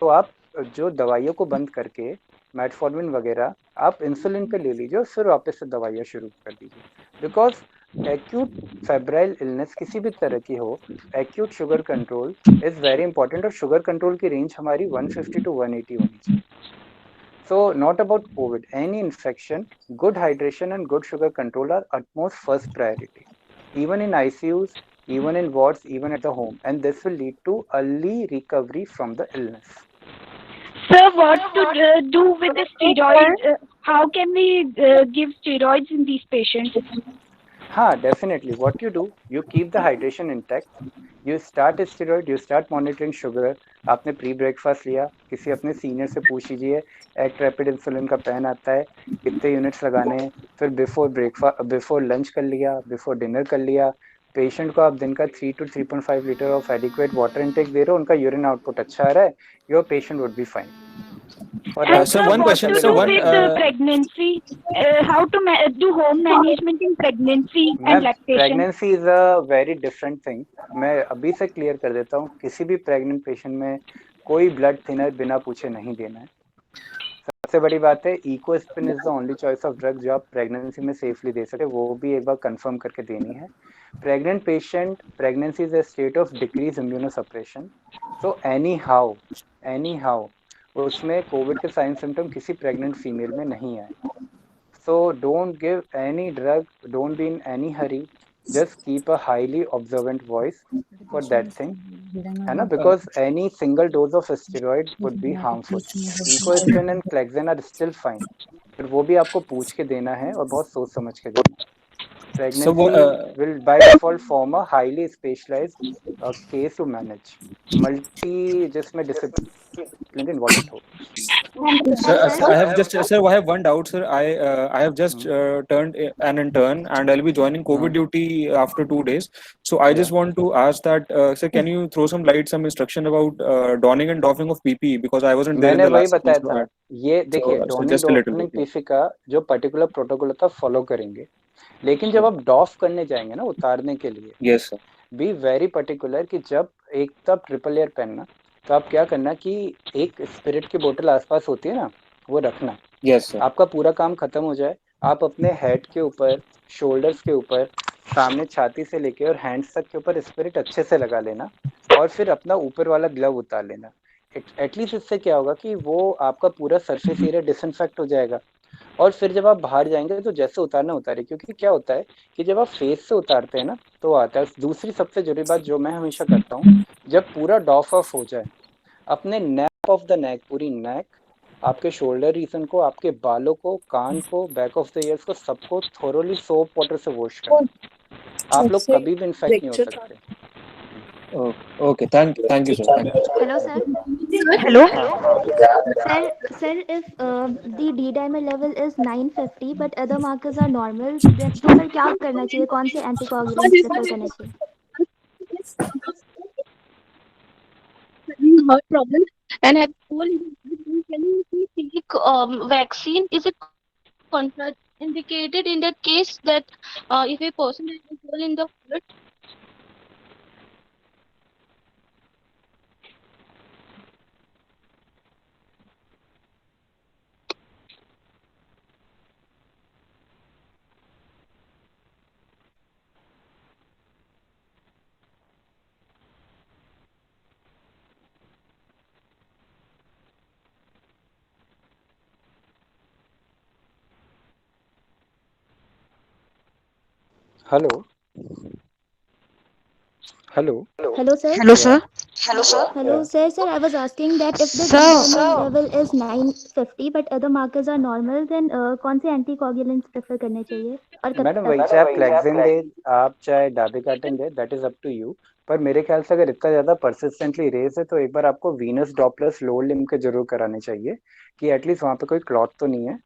तो आप जो दवाइयों को बंद करके मेटफॉर्मिन वगैरह आप इंसुलिन पे ले लीजिए और फिर वापस से दवाइयाँ शुरू कर दीजिए। बिकॉज एक्यूट फेब्राइल इलनेस किसी भी तरह की हो, acute sugar control is very important और शुगर कंट्रोल की रेंज हमारी 150 to 180 होनी चाहिए। So not about COVID, any infection, good hydration and good sugar control are utmost first priority, even in ICUs, even in wards, even at the home, and this will lead to early recovery from the illness. Sir, what to do with the steroids? How can we give steroids in these patients? हाँ, definitely. What you do, you keep the hydration intact. You start steroid, you start monitoring sugar. आपने pre breakfast लिया, किसी अपने senior से पूछ लीजिए, act rapid insulin का pen आता है, कितने यूनिट्स लगाने हैं, फिर बिफोर लंच कर लिया, बिफोर डिनर कर लिया। पेशेंट को आप दिन का 3 to 3.5 litre of adequate water intake दे रहे हो, उनका यूरिन आउटपुट अच्छा आ रहा है, your patient would be fine. So one question. So one. Pregnancy. How to do home management in pregnancy and lactation? Pregnancy is a very different thing. मैं अभी से क्लियर कर देता हूँ, किसी भी प्रेग्नेंट पेशेंट में कोई ब्लड थिनर बिना पूछे नहीं देना है। सबसे बड़ी बात है, Ecospirin is the only choice of drug जो आप प्रेगनेंसी में सेफली दे सके, वो भी एक बार कंफर्म करके देनी है। Pregnant patient, pregnancy is a state of decrease immunosuppression, so any how उसमें कोविड के साइन सिम्टम किसी प्रेग्नेंट फीमेल में नहीं आए। So don't give any drug, don't be in any Hari, just keep a highly observant voice for that thing, है ना, because any single dose of steroid would be harmful. Ecospin and Clexane are still fine, पर वो भी आपको पूछ के देना है और बहुत सोच समझ के देना है। Pregnancy will by default form a highly specialized case to manage, जिसमें discipline involved हो। Sir, I have one doubt, sir. I have just turned an intern and I'll be joining COVID duty after 2 days. So I just want to ask that, sir, can you throw some light, some instruction about donning and doffing of PPE, because I wasn't there in मैंने the वही last बताया session, था। ये देखिए, dawning PP का जो particular protocol था follow करेंगे, लेकिन जब आप डॉफ करने जाएंगे ना उतारने के लिए, yes sir, be very particular कि जब एक तब ट्रिपल लेयर पहनना, तो आप क्या करना कि एक स्पिरिट की बोतल आसपास होती है ना, वो रखना। Yes sir. आपका पूरा काम खत्म हो जाए, आप अपने हेड के ऊपर, शोल्डर्स के ऊपर, सामने छाती से लेके और हैंड्स तक के ऊपर स्पिरिट अच्छे से लगा लेना और फिर अपना ऊपर वाला ग्लव उतार लेना। एटलीस्ट इससे क्या होगा कि वो आपका पूरा सरफेस एरिया डिसइंफेक्ट हो जाएगा। और फिर जब आप बाहर जाएंगे तो जैसे उतारना उतारे, क्योंकि क्या होता है कि जब आप फेस से उतारते हैं ना तो आता है। दूसरी सबसे जरूरी बात जो मैं हमेशा करता हूँ, जब पूरा डॉफ ऑफ हो जाए, अपने नेक ऑफ द नेक, पूरी नेक, आपके शोल्डर रीजन को, आपके बालों को, कान को, बैक ऑफ द ईयर्स को, सबको थोरोली सोप वाटर से वॉश करना। आप लोग कभी भी इन्फेक्ट नहीं हो सकते। Okay, thank you, sir. Thank you. Hello, sir. Hello. Sir, if the D-dimer level is 950 but other markers are normal, then तो फिर क्या करना चाहिए? कौन से anticoagulants prefer करने चाहिए? Heart problem and have told him, can you take vaccine? Is it contraindicated in that case that if a person is well in the heart? Hello hello Hello, sir. Hello, sir. Hello, sir. Hello, sir. Sir, I was asking that if the Sir. D-dimer level is 950 but other markers are normal, then कौन से anticoagulants prefer करने चाहिए और कब madam तक? वही, चाहे आप क्लेक्सिन दे, आप चाहे डाबिकाटिन दे, that is up to you. पर मेरे ख्याल से अगर इतना ज्यादा परसिस्टेंटली रेज है तो एक बार आपको वीनस डॉपलर्स लोअर लिम्ब के जरूर कराने चाहिए कि एटलीस्ट वहाँ पे कोई क्लॉट तो नहीं है।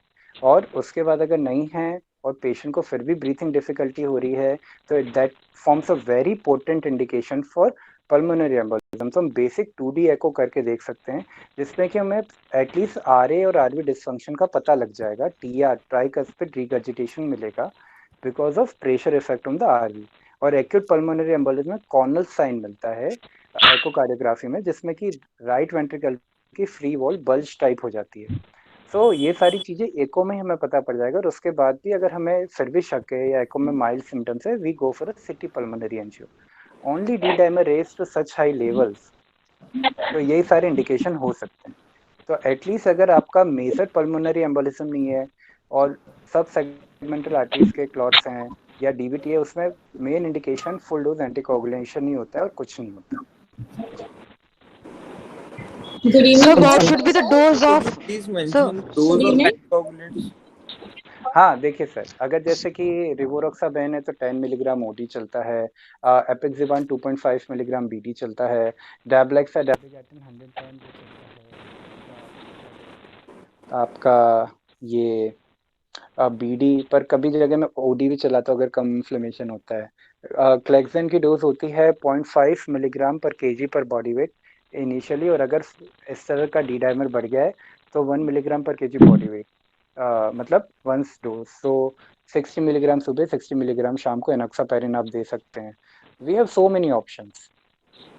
और उसके बाद अगर नहीं है और पेशेंट को फिर भी ब्रीथिंग डिफिकल्टी हो रही है तो that forms a very potent indication for pulmonary embolism, तो हम बेसिक 2D एको करके देख सकते हैं, जिसमें कि हमें एटलीस्ट RA और RB डिस्फंक्शन का पता लग जाएगा, TR ट्राइकस्पिड रिगर्जिटेशन मिलेगा because of pressure effect on the RV, और एक्यूट पल्मोनरी एम्बोलिज्म में कॉर्नल साइन मिलता है एकोकार्डियोग्राफी में, जिसमें कि राइट वेंट्रिकल की फ्री वॉल बल्ज टाइप हो जाती है। तो ये सारी चीजें एको में हमें पता पड़ जाएगा, और उसके बाद भी अगर हमें फिर भी शक है या एको में माइल्ड सिम्टम्स है, we go for a CT pulmonary angio. Only D dimer raise to such high levels, तो यही सारे इंडिकेशन हो सकते हैं। तो एटलीस्ट अगर आपका मेजर पल्मोनरी एम्बोलिज्म नहीं है और सब सेगमेंटल आर्टरीज के क्लॉट्स हैं या DVT है, उसमें main indication full dose anticoagulation ही होता है और कुछ नहीं होता। Good evening. So what should be the dose of? Please So mention dose of anticoagulants. हाँ देखिए सर, अगर जैसे कि रिवोरोक्साबेन है तो 10 मिलीग्राम OD चलता है, एपेक्सिबान 2.5 मिलीग्राम BD चलता है, डैबलेक्स है डैबिगैटिन 110 जो चलता है, आपका ये BD पर कभी जगह में OD भी चलाता हूँ अगर कम इन्फ्लेमेशन होता है। क्लेक्सेन की डोज होती है 0.5 मिलीग्राम पर kg पर बॉडी वेट इनिशियली, और अगर इस तरह का डी डाइमर बढ़ गया है तो 1 मिलीग्राम पर kg बॉडी वेट, मतलब वंस डोज। सो 60 मिलीग्राम सुबह, 60 मिलीग्राम शाम को एनोक्सापैरिन आप दे सकते हैं। We have so many options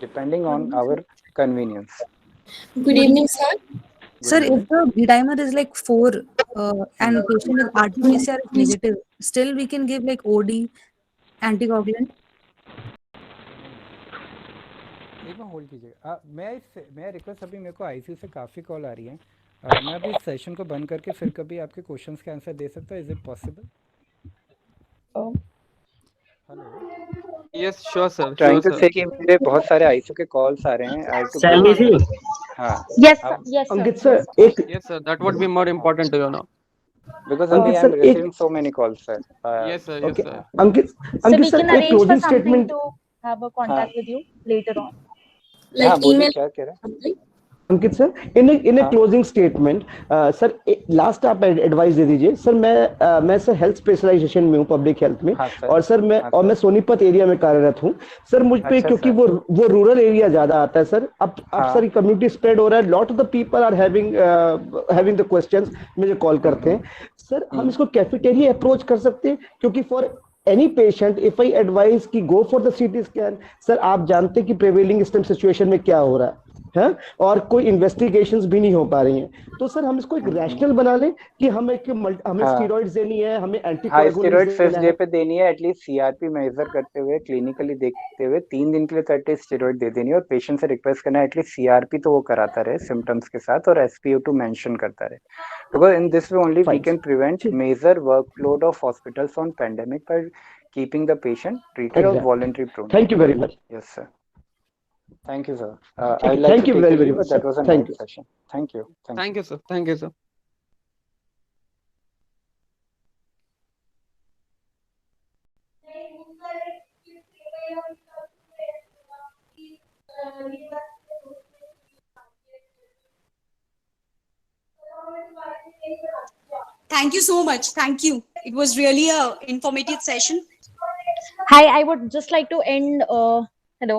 depending on our convenience. Good evening, sir. Sir, if the D-dimer is like 4 and patient is RT-PCR is negative, still we can give like OD anticoagulant. एक बार hold कीजिएगा। मैं request, अभी मेरे को ICU से काफ़ी call आ रही है, मैं अभी इस सेशन को बंद करके फिर कभी आपके क्वेश्चंस के आंसर दे सकता हूँ, is it possible? Hello, Yes, sure, sir. Trying Sure, to sir. Say कि मेरे बहुत सारे ICU के कॉल्स आ रहे हैं, आई हैव टू सैलवी जी। हाँ Yes, sir. Yes, sir. अंकित सर एक Yes, sir. That would be more important to you now. Because अभी अंकित आई एम सर रिसीविंग एक so many calls sir. Yes, sir. Yes, okay sir. Ankit So we Ankit sir can एक arrange for closing something statement to have a contact with you later on. हाँ Like बोलिए, email. क्या कह रहे हैं? अंकित sir इन ए हाँ closing statement sir last आप advice दे दीजिए सर। मैं सर हेल्थ स्पेशलाइजेशन में हूँ, पब्लिक हेल्थ में, हाँ सर, और सर हाँ सर, मैं सोनीपत एरिया में कार्यरत हूँ सर। मुझ पे अच्छा क्योंकि सर, वो रूरल एरिया ज्यादा आता है सर। अब हाँ सर कम्युनिटी स्प्रेड हो रहा है, lot of the people are having the questions, मुझे कॉल करते हैं सर। हम इसको कैफेटेरिया अप्रोच कर सकते हैं, क्योंकि for any patient if I advise कि go for the CT scan, sir आप जानते हैं कि प्रिवेलिंग इस टाइम सिचुएशन में क्या हो रहा है और कोई इन्वेस्टिगेशंस भी नहीं हो पा रही हैं। तो सर हम इसको एक रैशनल बना लें कि हमें हाँ स्टीरॉइड्स देनी है, हमें हाँ एंटीकोएगुलेंट्स स्टेरॉइड देना फिफ्थ डे है। पे देनी है, एटलीस्ट CRP मेजर करते हुए, क्लिनिकली देखते हुए 3 दिन के लिए तो एटलीस्ट स्टेरॉइड दे देनी है, और पेशेंट से रिक्वेस्ट करना है एटलीस्ट CRP तो वो कराता रहे सिम्टम्स के साथ, और SpO2 मेंशन करता रहे, because in this way only we fine can prevent major workload of hospitals on pandemic by keeping the patient treated और exact. Voluntary prone. Thank you very much. Yes sir, thank you sir. ठीक I है, like thank to you take very your very leave, much that sir, was a thank nice you. Session. Thank you, thank Thank you, sir. Thank you, sir. Thank you so much. Thank you. It was really a informative session. Hi, I would just like to end. Hello.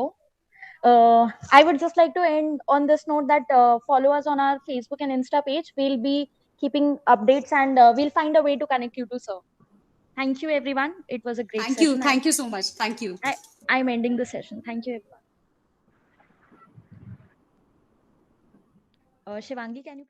I would just like to end on this note that follow us on our Facebook and Insta page. We'll be keeping updates and we'll find a way to connect you to sir. Thank you, everyone. It was a great Thank you. session. Thank you so much. Thank you. I'm ending the session. Thank you, everyone. Shivangi, can you?